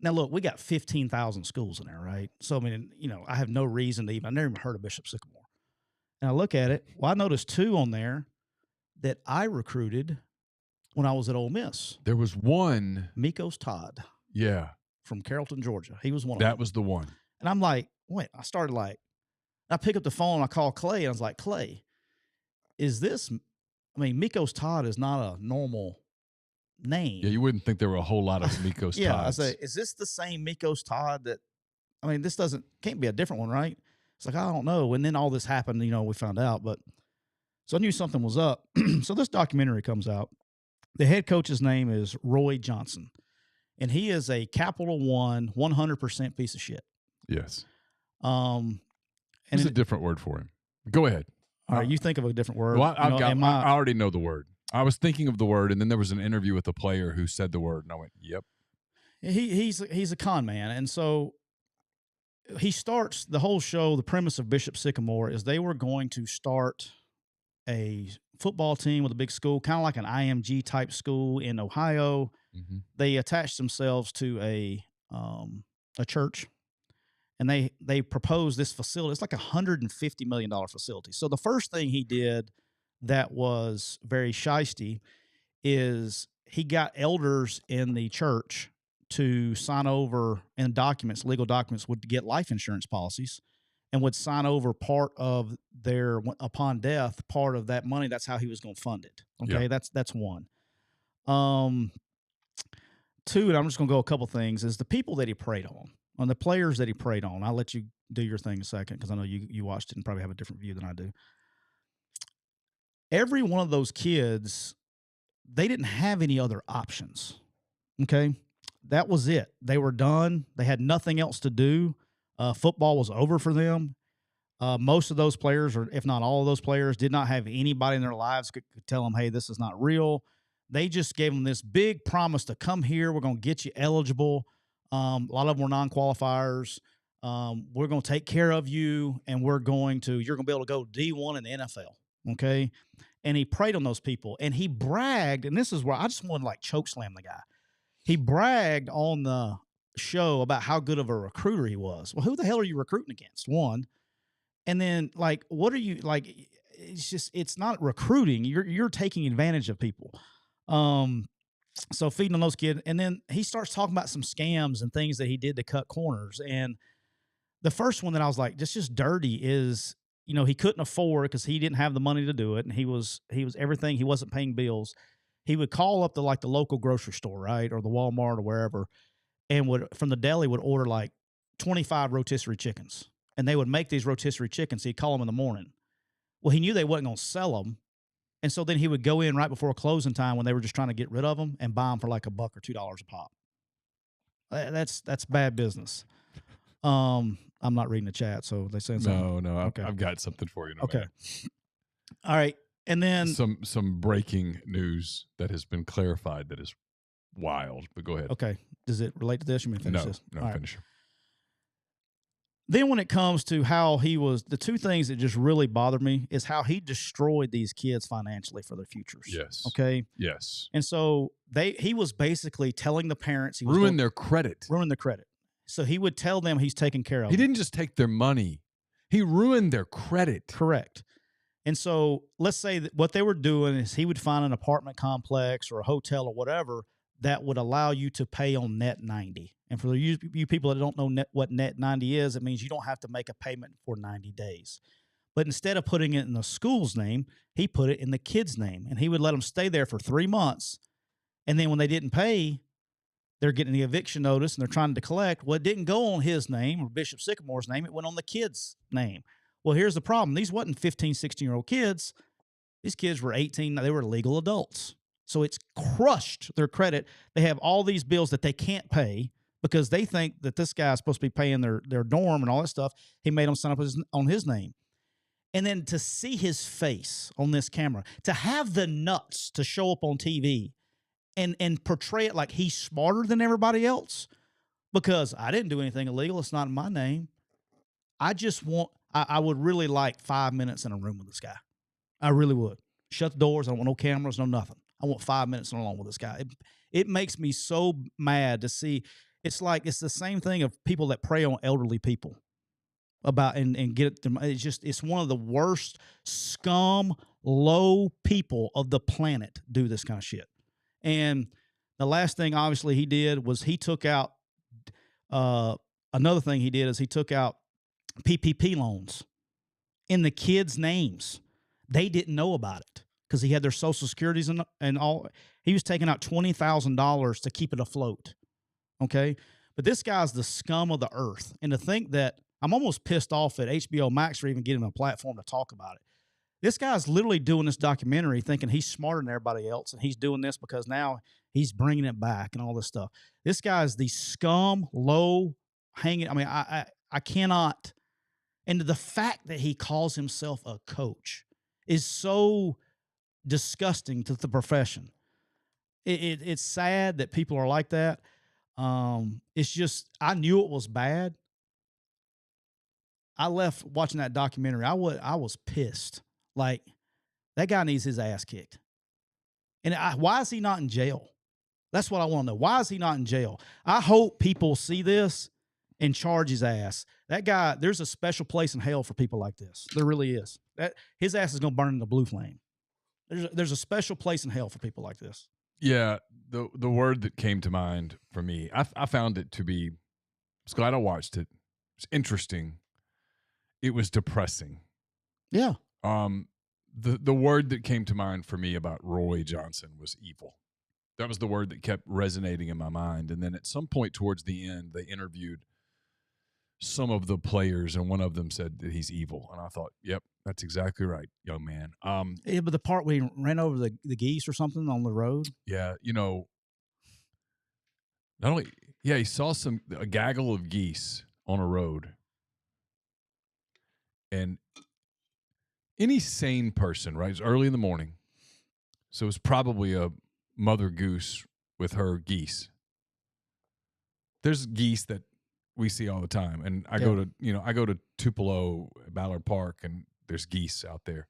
Now, look, we got 15,000 schools in there, right? So, I mean, I have no reason to I never even heard of Bishop Sycamore. And I look at it. Well, I noticed 2 on there that I recruited when I was at Ole Miss. There was one. Mikos Todd. Yeah. From Carrollton, Georgia. He was one of them. That was the one. And I'm like, wait, I pick up the phone, I call Clay, and I was like, Clay, Mikos Todd is not a normal name. Yeah, you wouldn't think there were a whole lot of Mikos yeah, Todds. I say, is this the same Mikos Todd this can't be a different one, right? It's like, I don't know. And then all this happened, we found out. But so I knew something was up. So this documentary comes out. The head coach's name is Roy Johnson. And he is a Capital One 100% piece of shit. Yes. And it's a different word for him. Go ahead. All right, you think of a different word. Well, I already know the word. I was thinking of the word, and then there was an interview with a player who said the word, and I went, "Yep." He's a con man, and so he starts the whole show. The premise of Bishop Sycamore is they were going to start a football team with a big school, kind of like an IMG type school in Ohio. Mm-hmm. They attached themselves to a church. And they proposed this facility. It's like $150 million facility. So the first thing he did that was very shisty is he got elders in the church to sign over in legal documents, would get life insurance policies and would sign over part of upon death, part of that money. That's how he was going to fund it. Okay, yeah. That's one. 2, and I'm just going to go a couple things, is the people that he preyed on the players that he preyed on. I'll let you do your thing a second because I know you watched it and probably have a different view than I do. Every one of those kids, they didn't have any other options, okay? That was it. They were done. They had nothing else to do. Football was over for them. Most of those players, or if not all of those players, did not have anybody in their lives could tell them, hey, this is not real. They just gave them this big promise to come here. We're going to get you eligible. A lot of them were non-qualifiers. We're going to take care of you, and you're going to be able to go D1 in the NFL, okay? And he preyed on those people, and he bragged, and this is where I just want to, choke slam the guy. He bragged on the show about how good of a recruiter he was. Well, who the hell are you recruiting against, one? And then, what are you, it's not recruiting. You're taking advantage of people. So feeding on those kids. And then he starts talking about some scams and things that he did to cut corners. And the first one that I was like, just dirty is, he couldn't afford because he didn't have the money to do it. And he was everything. He wasn't paying bills. He would call up the local grocery store, right? Or the Walmart or wherever. And from the deli would order 25 rotisserie chickens. And they would make these rotisserie chickens. So he'd call them in the morning. Well, he knew they wasn't going to sell them. And so then he would go in right before closing time when they were just trying to get rid of them and buy them for $1 or $2 a pop. That's bad business. I'm not reading the chat, so they saying something. No, okay. I've got something for you. Okay. All right, and then some breaking news that has been clarified that is wild. But go ahead. Okay, does it relate to this? You mean finish this? No, right. finish. Then when it comes to how the 2 things that just really bothered me is how he destroyed these kids financially for their futures. Yes. Okay. Yes. And so he was basically telling the parents ruin their credit. So he would tell them he's taking care of them. He didn't just take their money. He ruined their credit. Correct. And so let's say that what they were doing is he would find an apartment complex or a hotel or whatever that would allow you to pay on net 90. And for you people that don't know what net 90 is, it means you don't have to make a payment for 90 days. But instead of putting it in the school's name, he put it in the kid's name. And he would let them stay there for 3 months. And then when they didn't pay, they're getting the eviction notice and they're trying to collect. Well, it didn't go on his name or Bishop Sycamore's name. It went on the kid's name. Well, here's the problem. These wasn't 15, 16-year-old kids. These kids were 18. They were legal adults. So it's crushed their credit. They have all these bills that they can't pay because they think that this guy's supposed to be paying their dorm and all that stuff. He made them sign up on his name. And then to see his face on this camera, to have the nuts to show up on TV and portray it like he's smarter than everybody else because I didn't do anything illegal. It's not in my name. I just want. I would really like 5 minutes in a room with this guy. I really would. Shut the doors. I don't want no cameras, no nothing. I want 5 minutes alone with this guy. It makes me so mad to see. It's like it's the same thing of people that prey on elderly people about and get it. It's one of the worst scum, low people of the planet do this kind of shit. And the last thing, obviously, he did was he took out. Another thing he did is he took out PPP loans in the kids' names. They didn't know about it because he had their social securities and all. He was taking out $20,000 to keep it afloat. Okay. But this guy's the scum of the earth. And to think that I'm almost pissed off at HBO Max for even getting a platform to talk about it. This guy's literally doing this documentary thinking he's smarter than everybody else. And he's doing this because now he's bringing it back and all this stuff. This guy's the scum, low hanging. I mean, I cannot. And the fact that he calls himself a coach is so disgusting to the profession. It's sad that people are like that. It's just, I knew it was bad. I left watching that documentary. I was pissed. Like, that guy needs his ass kicked. And why is he not in jail? That's what I want to know. Why is he not in jail? I hope people see this and charge his ass. That guy, there's a special place in hell for people like this. There really is. His ass is going to burn in the blue flame. There's a special place in hell for people like this. Yeah, the word that came to mind for me, I found it to be, I was glad I watched it. It's interesting. It was depressing. Yeah. The word that came to mind for me about Roy Johnson was evil. That was the word that kept resonating in my mind. And then at some point towards the end, they interviewed some of the players, and one of them said that he's evil. And I thought, yep, that's exactly right, young man. Yeah, but the part where he ran over the geese or something on the road. Yeah, not only, he saw a gaggle of geese on a road. And any sane person, right? It's early in the morning. So it's probably a mother goose with her geese. There's geese that we see all the time. And I go to Tupelo, Ballard Park, and there's geese out there.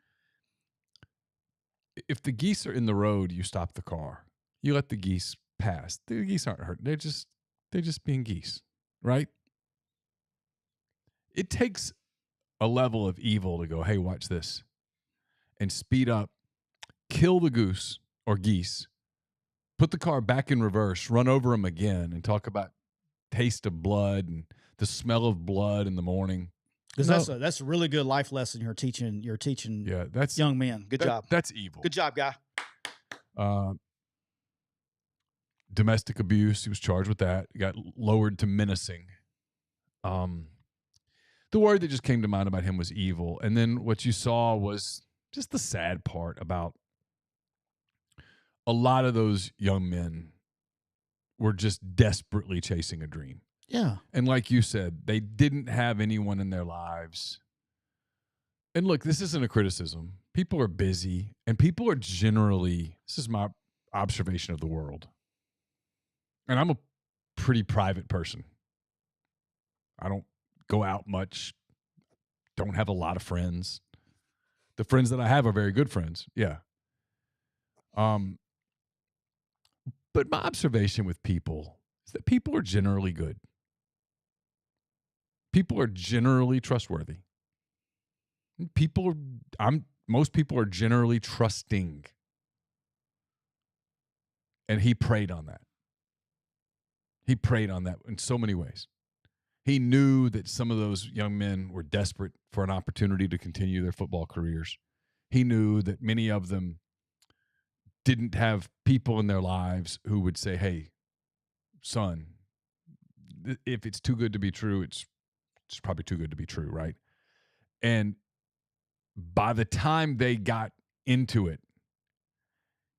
If the geese are in the road, you stop the car. You let the geese pass. The geese aren't hurt. They're just being geese, right? It takes a level of evil to go, hey, watch this, and speed up, kill the goose or geese, put the car back in reverse, run over them again, and talk about taste of blood and the smell of blood in the morning. Because that's a really good life lesson you're teaching. Yeah, that's young men. Good job. That's evil. Good job, guy. Domestic abuse. He was charged with that. He got lowered to menacing. The word that just came to mind about him was evil. And then what you saw was just the sad part about a lot of those young men were just desperately chasing a dream. Yeah. And like you said, they didn't have anyone in their lives. And look, this isn't a criticism. People are busy, and people are generally, this is my observation of the world. And I'm a pretty private person. I don't go out much, don't have a lot of friends. The friends that I have are very good friends. Yeah. But my observation with people is that people are generally good. People are generally trustworthy. Most people are generally trusting. And he preyed on that. He preyed on that in so many ways. He knew that some of those young men were desperate for an opportunity to continue their football careers. He knew that many of them didn't have people in their lives who would say, hey, son, if it's too good to be true, it's probably too good to be true, right? And by the time they got into it,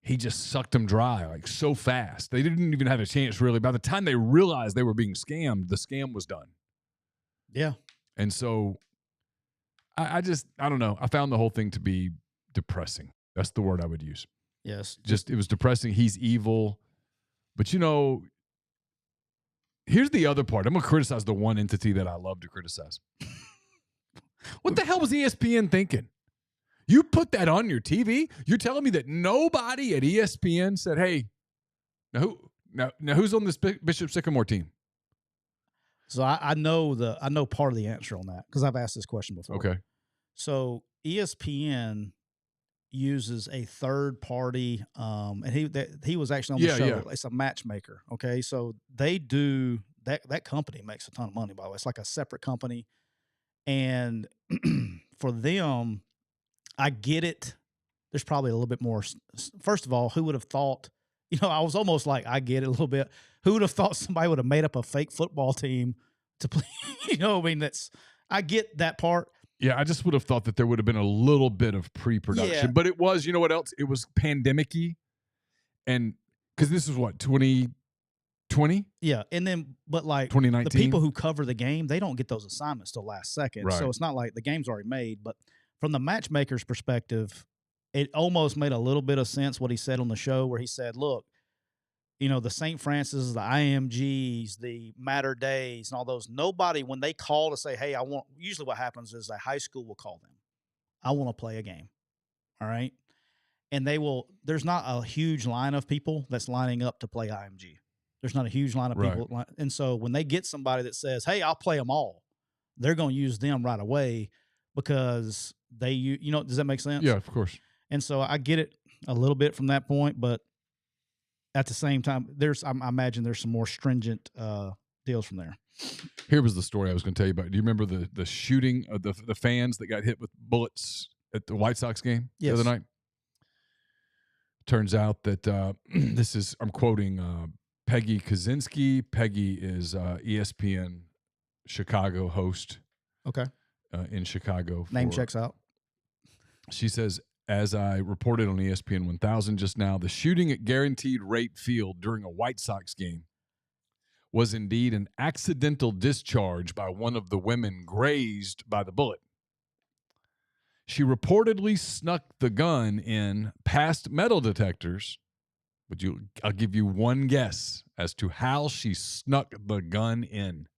he just sucked them dry like so fast. They didn't even have a chance, really. By the time they realized they were being scammed, the scam was done. Yeah. And so I don't know. I found the whole thing to be depressing. That's the word I would use. Yes. It was depressing. He's evil. But, here's the other part. I'm going to criticize the one entity that I love to criticize. What the hell was ESPN thinking? You put that on your TV? You're telling me that nobody at ESPN said, "Hey, now who's on this Bishop Sycamore team?" So I know part of the answer on that because I've asked this question before. Okay. So ESPN uses a third party, and he was actually on the show. Yeah. It's a matchmaker. Okay, so they do that company makes a ton of money. By the way, it's like a separate company, and for them, I get it. There's probably a little bit more. First of all, who would have thought? I was almost like, I get it a little bit. Who would have thought somebody would have made up a fake football team to play? I get that part. Yeah, I just would have thought that there would have been a little bit of pre-production. Yeah. But it was, what else? It was pandemic-y. And because this is what, 2020? Yeah. And then, but like 2019? the people who cover the game, they don't get those assignments till last second. Right. So it's not like the game's already made. But from the matchmaker's perspective, it almost made a little bit of sense what he said on the show, where he said, look, the St. Francis, the IMGs, the Matter Days, and all those, nobody, when they call to say, hey, usually what happens is a high school will call them. I want to play a game. All right. And there's not a huge line of people that's lining up to play IMG. There's not a huge line of people. And so when they get somebody that says, hey, I'll play them all, they're going to use them right away because does that make sense? Yeah, of course. And so I get it a little bit from that point, but at the same time, I imagine there's some more stringent deals from there. Here was the story I was going to tell you about. Do you remember the shooting of the fans that got hit with bullets at the White Sox game the other night? Turns out that I'm quoting Peggy Kaczynski. Peggy is ESPN Chicago host. Okay. In Chicago. Name checks out. She says, as I reported on ESPN 1000 just now, the shooting at Guaranteed Rate Field during a White Sox game was indeed an accidental discharge by one of the women grazed by the bullet. She reportedly snuck the gun in past metal detectors. I'll give you one guess as to how she snuck the gun in.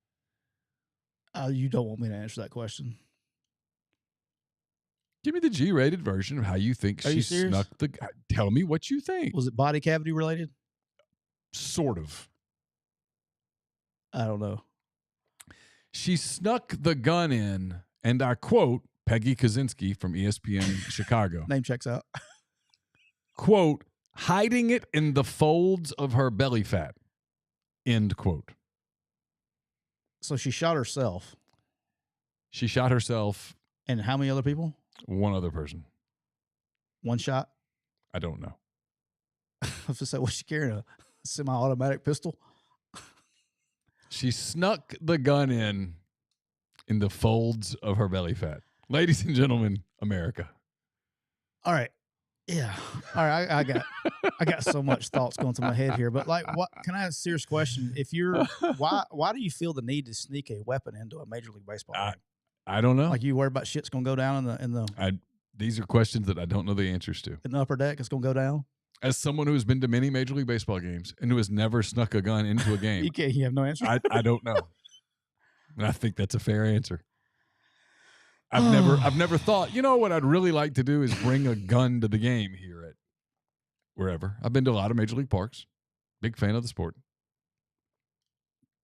You don't want me to answer that question. Give me the G-rated version of how you think she snuck the gun. Tell me what you think. Was it body cavity related? Sort of. I don't know. She snuck the gun in, and I quote Peggy Kaczynski from ESPN Chicago. Name checks out. Quote, hiding it in the folds of her belly fat. End quote. So she shot herself. She shot herself. And how many other people? One other person. One shot? I don't know. I was just saying, was she carrying a semi-automatic pistol? She snuck the gun in the folds of her belly fat. Ladies and gentlemen, America. All right. Yeah. All right. I got so much thoughts going through my head here, but like, what? Can I ask a serious question? If you're, why do you feel the need to sneak a weapon into a Major League Baseball game? I don't know. Like, you worry about shit's gonna go down in the. These are questions that I don't know the answers to. In the upper deck, it's gonna go down. As someone who has been to many Major League Baseball games and who has never snuck a gun into a game, You have no answer. I don't know, and I think that's a fair answer. I've never thought. You know what I'd really like to do is bring a gun to the game here at wherever. I've been to a lot of Major League parks. Big fan of the sport.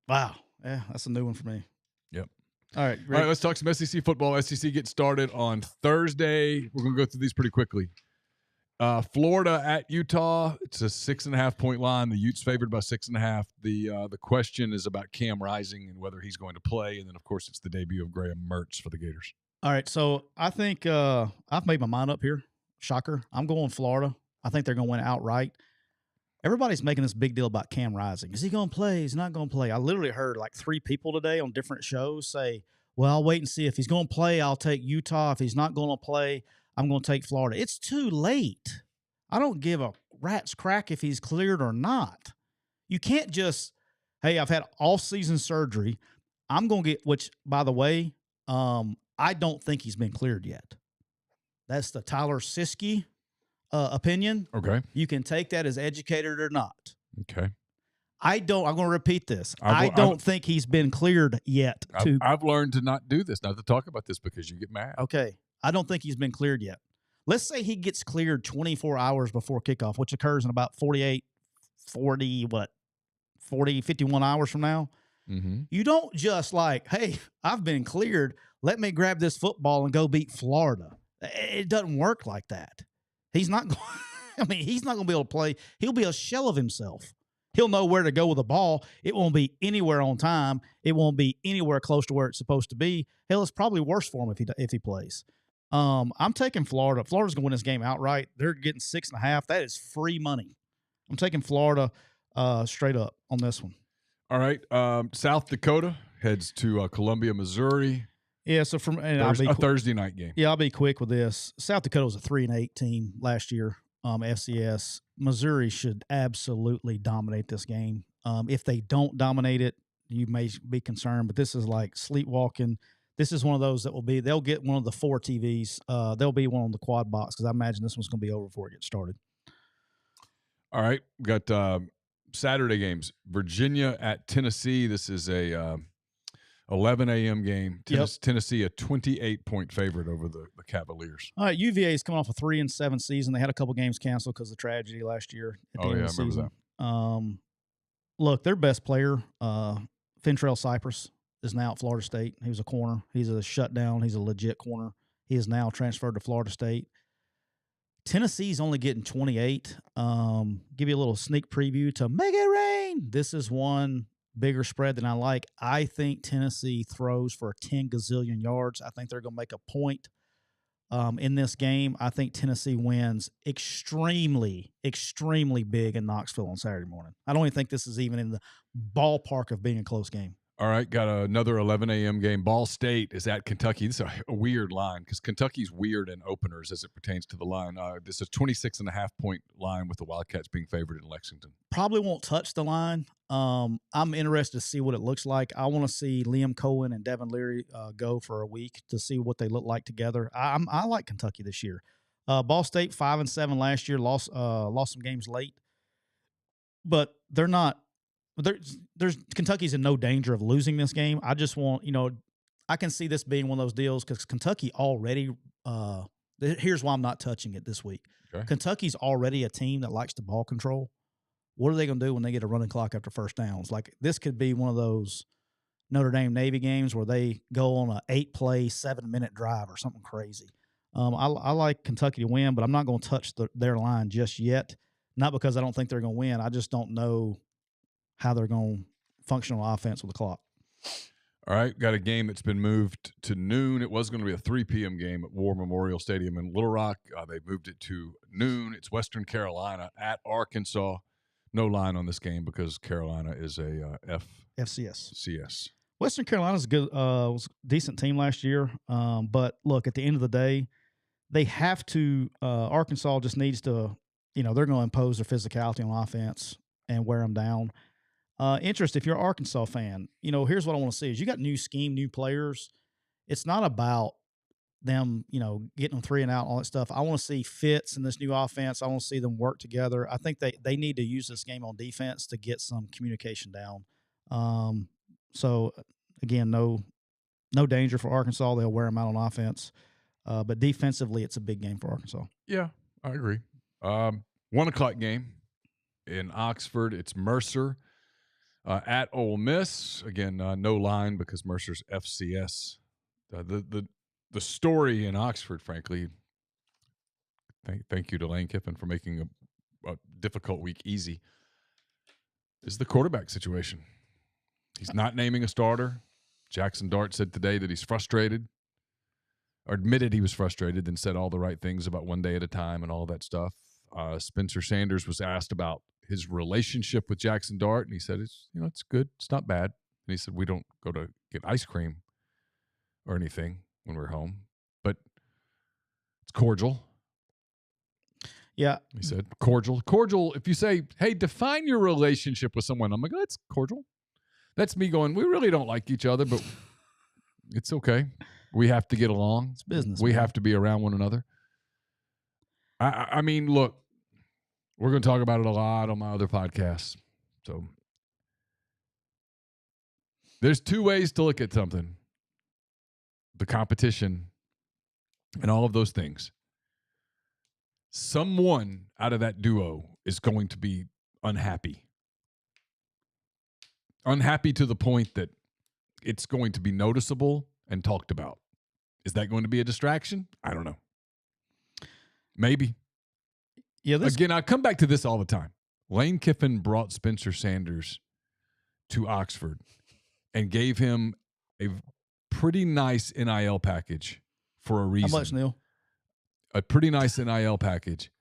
Wow. Yeah, that's a new one for me. Yep. All right. All right, let's talk some SEC football. SEC gets started on Thursday. We're going to go through these pretty quickly. Florida at Utah. It's a 6.5-point line. The Utes favored by 6.5. The question is about Cam Rising and whether he's going to play. And then, of course, it's the debut of Graham Mertz for the Gators. All right. So I think I've made my mind up here. Shocker. I'm going Florida. I think they're going to win outright. Everybody's making this big deal about Cam Rising. Is he going to play? Is he not going to play? I literally heard like 3 people today on different shows say, well, I'll wait and see. If he's going to play, I'll take Utah. If he's not going to play, I'm going to take Florida. It's too late. I don't give a rat's crack if he's cleared or not. You can't just, hey, I've had off-season surgery. I'm going to get, which, by the way, I don't think he's been cleared yet. That's the Tyler Siskey opinion. Okay. You can take that as educated or not. Okay. I'm going to repeat this. I don't think he's been cleared yet. I've learned to not do this, not to talk about this because you get mad. Okay. I don't think he's been cleared yet. Let's say he gets cleared 24 hours before kickoff, which occurs in about 51 hours from now. Mm-hmm. You don't just like, hey, I've been cleared. Let me grab this football and go beat Florida. It doesn't work like that. He's not going. He's not going to be able to play. He'll be a shell of himself. He'll know where to go with the ball. It won't be anywhere on time. It won't be anywhere close to where it's supposed to be. Hell, it's probably worse for him if he plays. I'm taking Florida. Florida's going to win this game outright. They're getting 6.5. That is free money. I'm taking Florida straight up on this one. All right. South Dakota heads to Columbia, Missouri. Yeah, so a Thursday night game. Yeah, I'll be quick with this. South Dakota was a 3-8 team last year. FCS. Missouri should absolutely dominate this game. If they don't dominate it, you may be concerned, but this is like sleepwalking. This is one of those they'll get one of the 4 TVs. They'll be one on the quad box because I imagine this one's going to be over before it gets started. All right. We got Saturday games. Virginia at Tennessee. This is a 11 a.m. game. Tennessee, a 28-point favorite over the Cavaliers. All right, UVA is coming off a 3-7 season. They had a couple games canceled because of tragedy last year at the end of the season. I remember that. Look, their best player, Fentrell Cypress, is now at Florida State. He was a corner. He's a shutdown. He's a legit corner. He is now transferred to Florida State. Tennessee's only getting 28. Give you a little sneak preview to Make It Rain. This is one bigger spread than I like. I think Tennessee throws for 10 gazillion yards. I think they're going to make a point in this game. I think Tennessee wins extremely, extremely big in Knoxville on Saturday morning. I don't even think this is even in the ballpark of being a close game. All right, got another 11 a.m. game. Ball State is at Kentucky. This is a weird line because Kentucky's weird in openers as it pertains to the line. This is 26.5-point line with the Wildcats being favored in Lexington. Probably won't touch the line. I'm interested to see what it looks like. I want to see Liam Cohen and Devin Leary go for a week to see what they look like together. I like Kentucky this year. Ball State 5-7 last year, lost some games late, but they're not. There's Kentucky's in no danger of losing this game. I just want, I can see this being one of those deals because Kentucky already. Here's why I'm not touching it this week. Okay. Kentucky's already a team that likes the ball control. What are they going to do when they get a running clock after first downs? Like this could be one of those Notre Dame Navy games where they go on a 8-play, 7-minute drive or something crazy. I like Kentucky to win, but I'm not going to touch their line just yet. Not because I don't think they're going to win. I just don't know how they're going to function on offense with the clock. All right, got a game that's been moved to noon. It was going to be a 3 p.m. game at War Memorial Stadium in Little Rock. They moved it to noon. It's Western Carolina at Arkansas. No line on this game because Carolina is a FCS. CS. Western Carolina's was a decent team last year, but look, at the end of the day, they have to. Arkansas just needs to. They're going to impose their physicality on offense and wear them down. If you're an Arkansas fan, here's what I want to see is you got new scheme, new players. It's not about them, getting them 3 and out, all that stuff. I want to see fits in this new offense. I want to see them work together. I think they need to use this game on defense to get some communication down. So again, no danger for Arkansas. They'll wear them out on offense. But defensively, it's a big game for Arkansas. Yeah, I agree. 1:00 game in Oxford. It's Mercer. At Ole Miss, again, no line because Mercer's FCS. The story in Oxford, frankly, thank you to Lane Kiffin for making a difficult week easy, is the quarterback situation. He's not naming a starter. Jackson Dart said today that he's frustrated, or admitted he was frustrated, then said all the right things about one day at a time and all that stuff. Spencer Sanders was asked about his relationship with Jackson Dart, and he said, it's good. It's not bad. And he said, we don't go to get ice cream or anything when we're home, but it's cordial. Yeah. He said, cordial. Cordial, if you say, hey, define your relationship with someone, I'm like, that's cordial. That's me going, we really don't like each other, but it's okay. We have to get along. It's business. We have to be around one another. I mean, look, we're going to talk about it a lot on my other podcasts. So There's two ways to look at something: the competition and all of those things. Someone out of that duo is going to be unhappy. Unhappy to the point that it's going to be noticeable and talked about. Is that going to be a distraction? I don't know. Maybe. Yeah. Again, I come back to this all the time. Lane Kiffin brought Spencer Sanders to Oxford and gave him a pretty nice NIL package for a reason. How much, Neal? A pretty nice NIL package.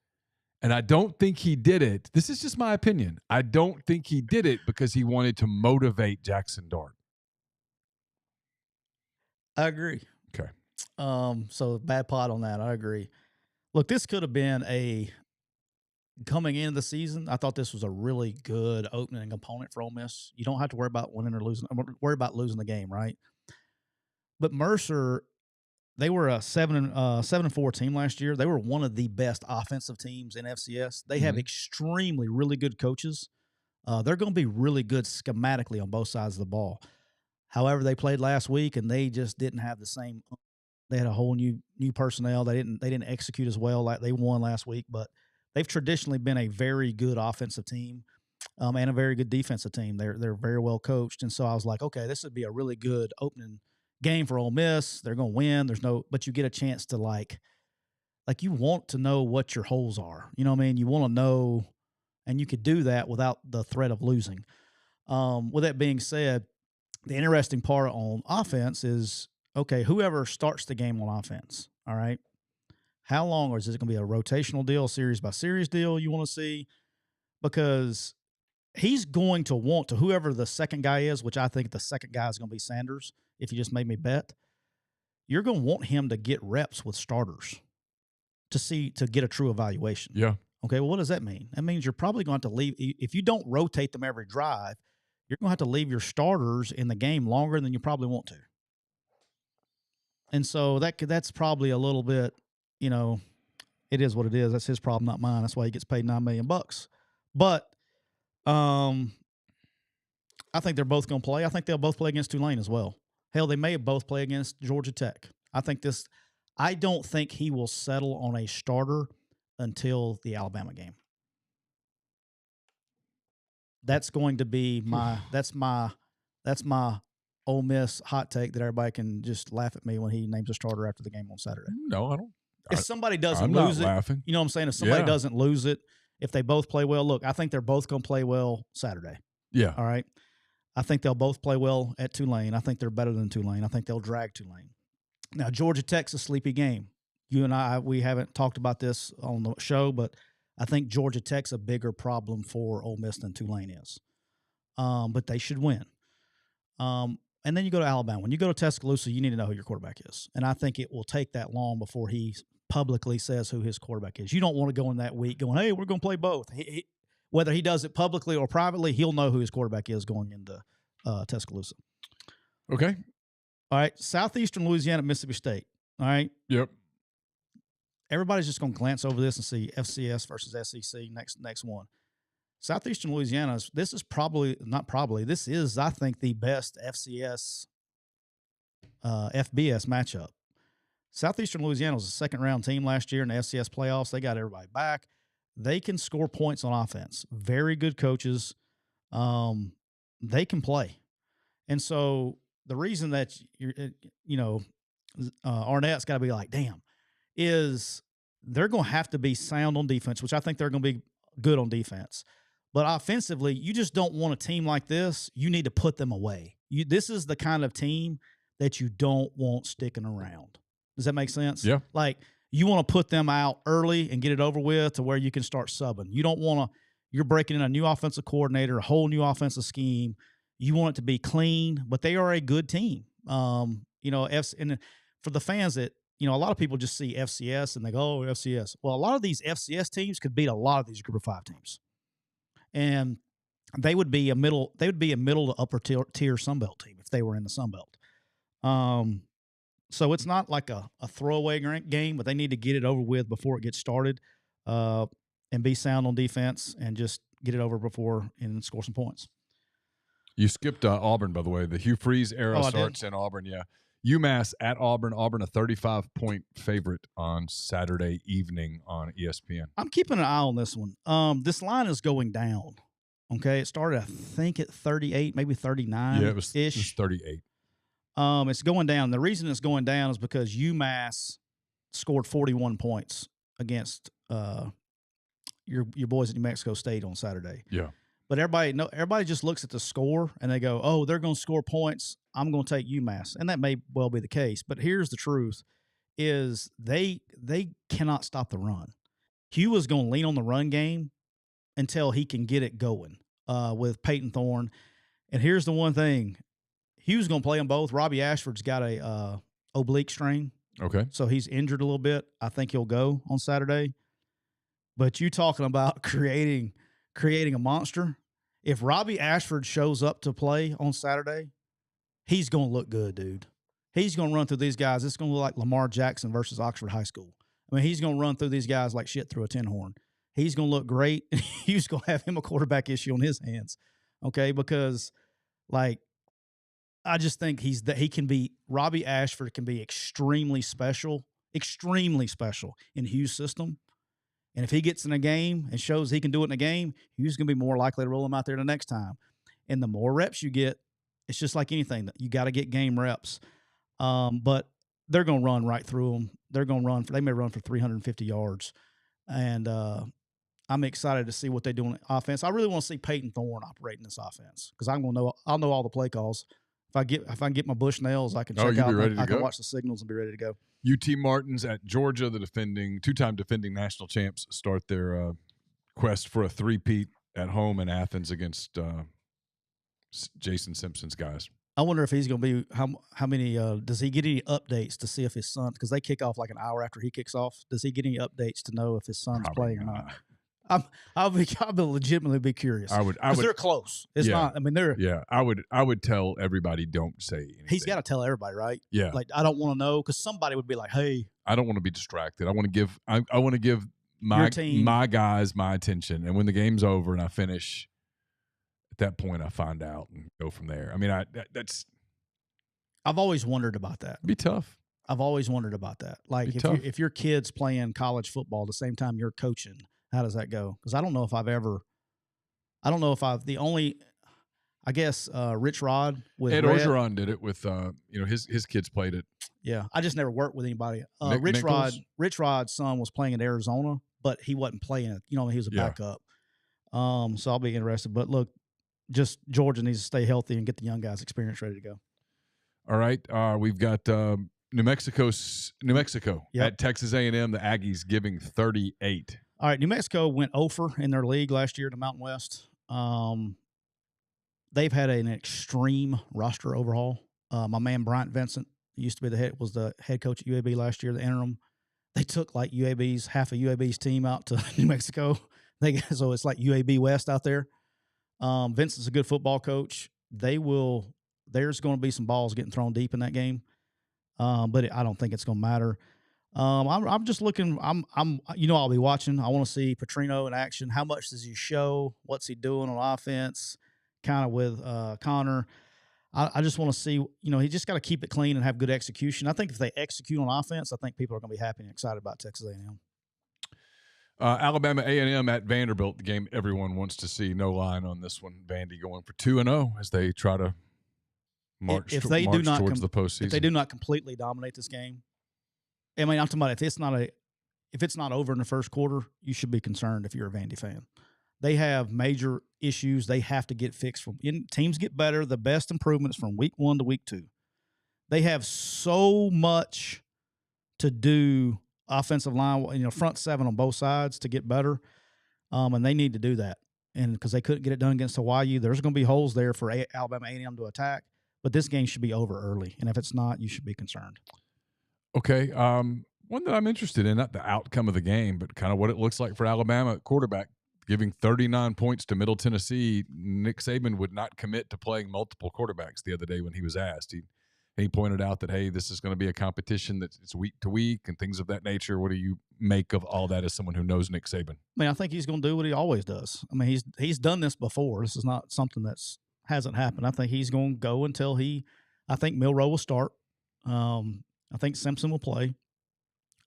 And I don't think he did it. This is just my opinion. I don't think he did it because he wanted to motivate Jackson Dart. I agree. Okay. So bad pot on that. I agree. Look, this could have been coming into the season. I thought this was a really good opening opponent for Ole Miss. You don't have to worry about winning or losing. Worry about losing the game, right? But Mercer, they were a 7-4 team last year. They were one of the best offensive teams in FCS. They have extremely really good coaches. They're going to be really good schematically on both sides of the ball. However, they played last week and they just didn't have the same. They had a whole new personnel. They didn't execute as well. Like they won last week, but they've traditionally been a very good offensive team and a very good defensive team. They're very well coached, and so I was like, okay, this would be a really good opening game for Ole Miss. They're going to win. But you get a chance to like you want to know what your holes are. You know what I mean? You want to know, and you could do that without the threat of losing. With that being said, the interesting part on offense is, okay, whoever starts the game on offense, all right, how long, or is it going to be a rotational deal, series by series deal you want to see? Because he's going to want to, whoever the second guy is, which I think the second guy is going to be Sanders, if you just made me bet, you're going to want him to get reps with starters to get a true evaluation. Yeah. Okay, well, what does that mean? That means you're probably going to have to leave. If you don't rotate them every drive, you're going to have to leave your starters in the game longer than you probably want to. And so that's probably a little bit, it is what it is. That's his problem, not mine. That's why he gets paid $9 million. But I think they're both going to play. I think they'll both play against Tulane as well. Hell, they may both play against Georgia Tech. I don't think he will settle on a starter until the Alabama game. That's going to be that's my Ole Miss hot take that everybody can just laugh at me when he names a starter after the game on Saturday. No, I don't. If somebody doesn't I'm lose not it, laughing. you know what I'm saying? If somebody doesn't lose it, if they both play well, look, I think they're both going to play well Saturday. Yeah. All right. I think they'll both play well at Tulane. I think they're better than Tulane. I think they'll drag Tulane. Now, Georgia Tech's a sleepy game. You and we haven't talked about this on the show, but I think Georgia Tech's a bigger problem for Ole Miss than Tulane is. But they should win. And then you go to Alabama. When you go to Tuscaloosa, you need to know who your quarterback is. And I think it will take that long before he publicly says who his quarterback is. You don't want to go in that week going, hey, we're going to play both. Whether he does it publicly or privately, he'll know who his quarterback is going into Tuscaloosa. Okay. All right. Southeastern Louisiana, Mississippi State. All right. Yep. Everybody's just going to glance over this and see FCS versus SEC next one. Southeastern Louisiana, this is I think, the best FCS FBS matchup. Southeastern Louisiana was a second-round team last year in the FCS playoffs. They got everybody back. They can score points on offense. Very good coaches. They can play. And so the reason that, Arnett's got to be like, damn, is they're going to have to be sound on defense, which I think they're going to be good on defense. But offensively, you just don't want a team like this. You need to put them away. This is the kind of team that you don't want sticking around. Does that make sense? Yeah. Like, you want to put them out early and get it over with to where you can start subbing. You don't want to – you're breaking in a new offensive coordinator, a whole new offensive scheme. You want it to be clean, but they are a good team. And for the fans that – a lot of people just see FCS and they go, oh, FCS. Well, a lot of these FCS teams could beat a lot of these Group of 5 teams. And they would be a middle to upper tier Sunbelt team if they were in the Sunbelt. So it's not like a throwaway game, but they need to get it over with before it gets started, and be sound on defense and just get it over before and score some points. You skipped Auburn, by the way. The Hugh Freeze era starts in Auburn, yeah. UMass at Auburn. Auburn, a 35-point favorite on Saturday evening on ESPN. I'm keeping an eye on this one. This line is going down. Okay, it started, I think, at 38, maybe 39. Yeah, it was 38. It's going down. The reason it's going down is because UMass scored 41 points against your boys at New Mexico State on Saturday. Yeah. But everybody just looks at the score and they go, oh, they're going to score points. I'm going to take UMass. And that may well be the case. But here's the truth is they cannot stop the run. Hugh is going to lean on the run game until he can get it going with Peyton Thorne. And here's the one thing. Hugh's going to play them both. Robbie Ashford's got a oblique strain. Okay. So he's injured a little bit. I think he'll go on Saturday. But you talking about creating a monster. If Robbie Ashford shows up to play on Saturday, he's going to look good, dude. He's going to run through these guys. It's going to look like Lamar Jackson versus Oxford High School. I mean, he's going to run through these guys like shit through a tin horn. He's going to look great. He's going to have him a quarterback issue on his hands, okay? Because, like, I just think Robbie Ashford can be extremely special in Hugh's system. And if he gets in a game and shows he can do it in a game, Hugh's going to be more likely to roll him out there the next time. And the more reps you get, it's just like anything. You got to get game reps. But they're going to run right through them. They may run for 350 yards. And I'm excited to see what they do on offense. I really want to see Peyton Thorne operating this offense because I'll know all the play calls. If I can get my Bushnells, I can check out. I can watch the signals and be ready to go. UT Martins at Georgia, the two-time defending national champs, start their quest for a three-peat at home in Athens against Jason Simpson's guys. I wonder if he's going to be how many does he get any updates to see if his son, because they kick off like an hour after he kicks off, does he get any updates to know if his son's Probably playing not. or not? I'll legitimately be curious. I would. They're close. It's not. I mean, they're. Yeah, I would tell everybody don't say anything. He's got to tell everybody, right? Yeah. Like I don't want to know because somebody would be like, "Hey." I don't want to be distracted. I want to give. I want to give my guys my attention, and when the game's over and I finish, at that point I find out and go from there. I mean, that's. I've always wondered about that. It'd be tough. I've always wondered about that. Like if your kid's playing college football at the same time you're coaching. How does that go? Because I don't know if I guess Rich Rod with Ed Orgeron did it with his kids played it. Yeah, I just never worked with anybody. Rich Rod's son was playing in Arizona, but he wasn't playing it. He was a backup. So I'll be interested. But look, just Georgia needs to stay healthy and get the young guys' experience ready to go. All right, we've got New Mexico at Texas A&M. The Aggies giving 38. All right, New Mexico went 0 in their league last year to Mountain West. They've had an extreme roster overhaul. My man Bryant Vincent used to be was the head coach at UAB last year, the interim. They took like half of UAB's team out to New Mexico. So it's like UAB West out there. Vincent's a good football coach. There's going to be some balls getting thrown deep in that game, but I don't think it's going to matter. I'm just looking. I'll be watching. I want to see Petrino in action. How much does he show? What's he doing on offense? Kind of with Connor. I just want to see. He just got to keep it clean and have good execution. I think if they execute on offense, I think people are going to be happy and excited about Texas A&M. Alabama A&M at Vanderbilt, the game everyone wants to see. No line on this one. Vandy going for 2-0 as they try to march towards the postseason. If they do not completely dominate this game. I mean, I'm talking about if it's not over in the first quarter, you should be concerned if you're a Vandy fan. They have major issues they have to get fixed. Teams get better. The best improvements from week 1 to week 2. They have so much to do offensive line, front 7 on both sides to get better, and they need to do that. And because they couldn't get it done against Hawaii, there's going to be holes there for Alabama A&M to attack. But this game should be over early, and if it's not, you should be concerned. Okay, one that I'm interested in, not the outcome of the game, but kind of what it looks like for Alabama at quarterback, giving 39 points to Middle Tennessee. Nick Saban would not commit to playing multiple quarterbacks the other day when he was asked. He pointed out that, hey, this is going to be a competition that's week to week and things of that nature. What do you make of all that as someone who knows Nick Saban? I mean, I think he's going to do what he always does. I mean, he's done this before. This is not something that's hasn't happened. I think he's going to go until I think Milroe will start. I think Simpson will play.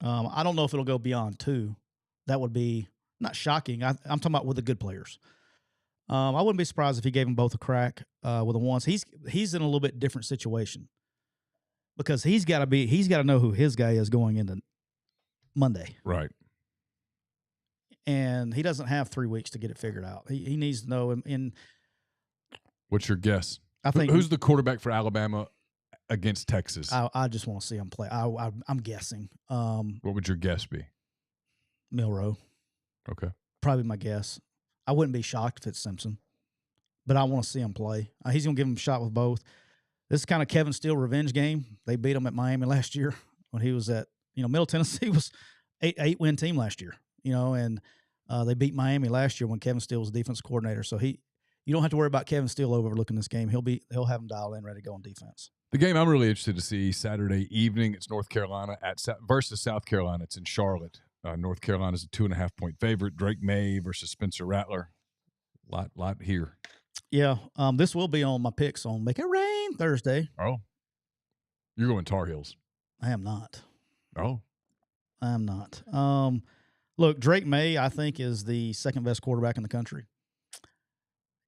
I don't know if it'll go beyond 2. That would be not shocking. I'm talking about with the good players. I wouldn't be surprised if he gave them both a crack with the ones. He's in a little bit different situation because he's got to know who his guy is going into Monday. Right. And he doesn't have 3 weeks to get it figured out. He needs to know. And what's your guess? I think who's the quarterback for Alabama against Texas? I just want to see him play. I'm guessing. What would your guess be? Milroe. Okay. Probably my guess. I wouldn't be shocked if it's Simpson, but I want to see him play. He's going to give him a shot with both. This is kind of Kevin Steele revenge game. They beat him at Miami last year when he was at, Middle Tennessee was 8-win team last year, and they beat Miami last year when Kevin Steele was defense coordinator. So you don't have to worry about Kevin Steele overlooking this game. He'll have him dialed in, ready to go on defense. The game I'm really interested to see Saturday evening. It's North Carolina versus South Carolina. It's in Charlotte. North Carolina's a 2.5-point favorite. Drake May versus Spencer Rattler. Lot here. Yeah. This will be on my picks on Make It Rain Thursday. Oh. You're going Tar Heels. I am not. Oh. I am not. Look, Drake May, I think, is the second best quarterback in the country.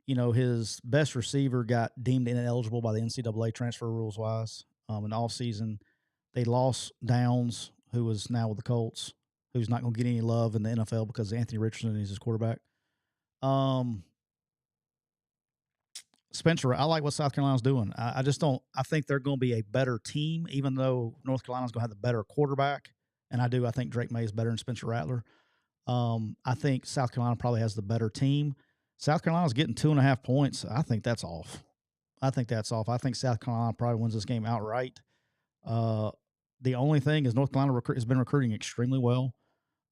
His best receiver got deemed ineligible by the NCAA transfer rules wise. In the offseason, they lost Downs, who was now with the Colts, who's not going to get any love in the NFL because Anthony Richardson is his quarterback. Spencer, I like what South Carolina's doing. I just don't – I think they're going to be a better team, even though North Carolina's going to have the better quarterback. And I think Drake May is better than Spencer Rattler. I think South Carolina probably has the better team. South Carolina's getting 2.5 points. I think that's off. I think South Carolina probably wins this game outright. The only thing is North Carolina has been recruiting extremely well.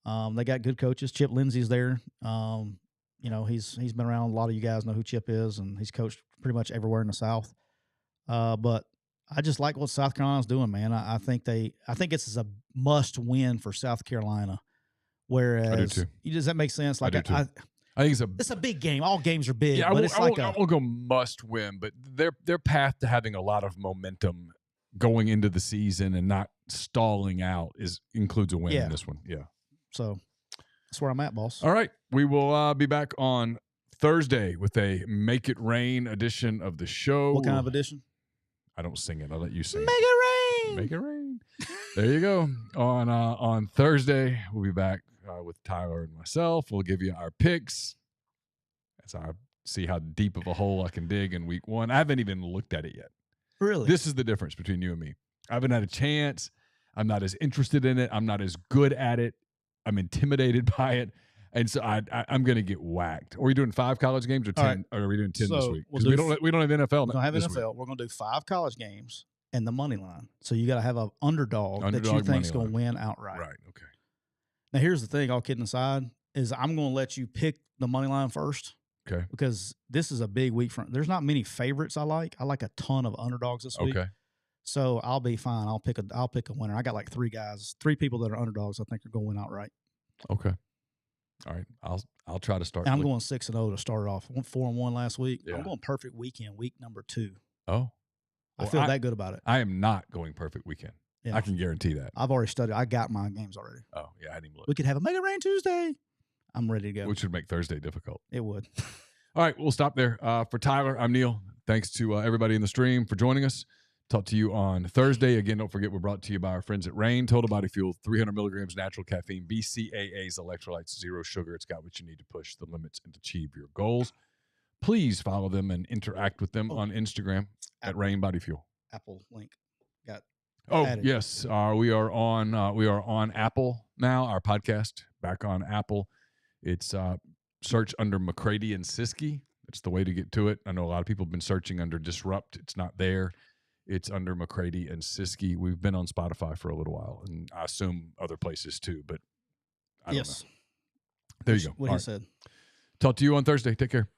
They got good coaches. Chip Lindsey's there. He's been around. A lot of you guys know who Chip is, and he's coached pretty much everywhere in the South. But I just like what South Carolina's doing, man. I think it's a must win for South Carolina. Whereas, I do too. Does that make sense? Like I do too. I think it's a big game. All games are big. Yeah, but I won't go must win, but their path to having a lot of momentum going into the season and not stalling out includes a win in this one. Yeah. So that's where I'm at, boss. All right. We will be back on Thursday with a Make It Rain edition of the show. What kind of edition? I don't sing it. I'll let you sing Make it rain. Make it rain. There you go. On Thursday, we'll be back with Tyler and myself. We'll give you our picks as I see how deep of a hole I can dig in week 1. I haven't even looked at it yet. Really? This is the difference between you and me. I haven't had a chance. I'm not as interested in it. I'm not as good at it. I'm intimidated by it. And so I'm going to get whacked. Are we doing 5 college games or 10? Right. Or are we doing 10 this week? Because we don't have NFL. We don't have NFL. Week. We're going to do 5 college games and the money line. So you got to have an underdog that you think is going to win outright. Right. Okay. Now here's the thing. All kidding aside, is I'm going to let you pick the money line first. Okay. Because this is a big week for. There's not many favorites I like. I like a ton of underdogs this week. Okay. So I'll be fine. I'll pick a winner. I got like 3 people that are underdogs. I think are going to win outright. Okay. All right, I'll try to start. And I'm going 6-0 to start off. I went 4-1 last week. Yeah. I'm going perfect weekend, week number 2. Oh, well, I feel that good about it. I am not going perfect weekend. Yeah. I can guarantee that. I've already studied. I got my games already. Oh yeah, I didn't even look. We could have a Make It Rain Tuesday. I'm ready to go. Which would make Thursday difficult. It would. All right, we'll stop there. For Tyler, I'm Neal. Thanks to everybody in the stream for joining us. Talk to you on Thursday. Again, don't forget we're brought to you by our friends at Reign. Total Body Fuel, 300 milligrams natural caffeine, BCAAs, electrolytes, 0 sugar. It's got what you need to push the limits and achieve your goals. Please follow them and interact with them on Instagram at Reign Body Fuel. Apple link got. Added. Yes, we are on Apple now. Our podcast back on Apple. It's search under McCready and Siskey. It's the way to get to it. I know a lot of people have been searching under Disrupt. It's not there. It's under McCready and Siskey. We've been on Spotify for a little while, and I assume other places too, but I don't know. There you go. What he said. Talk to you on Thursday. Take care.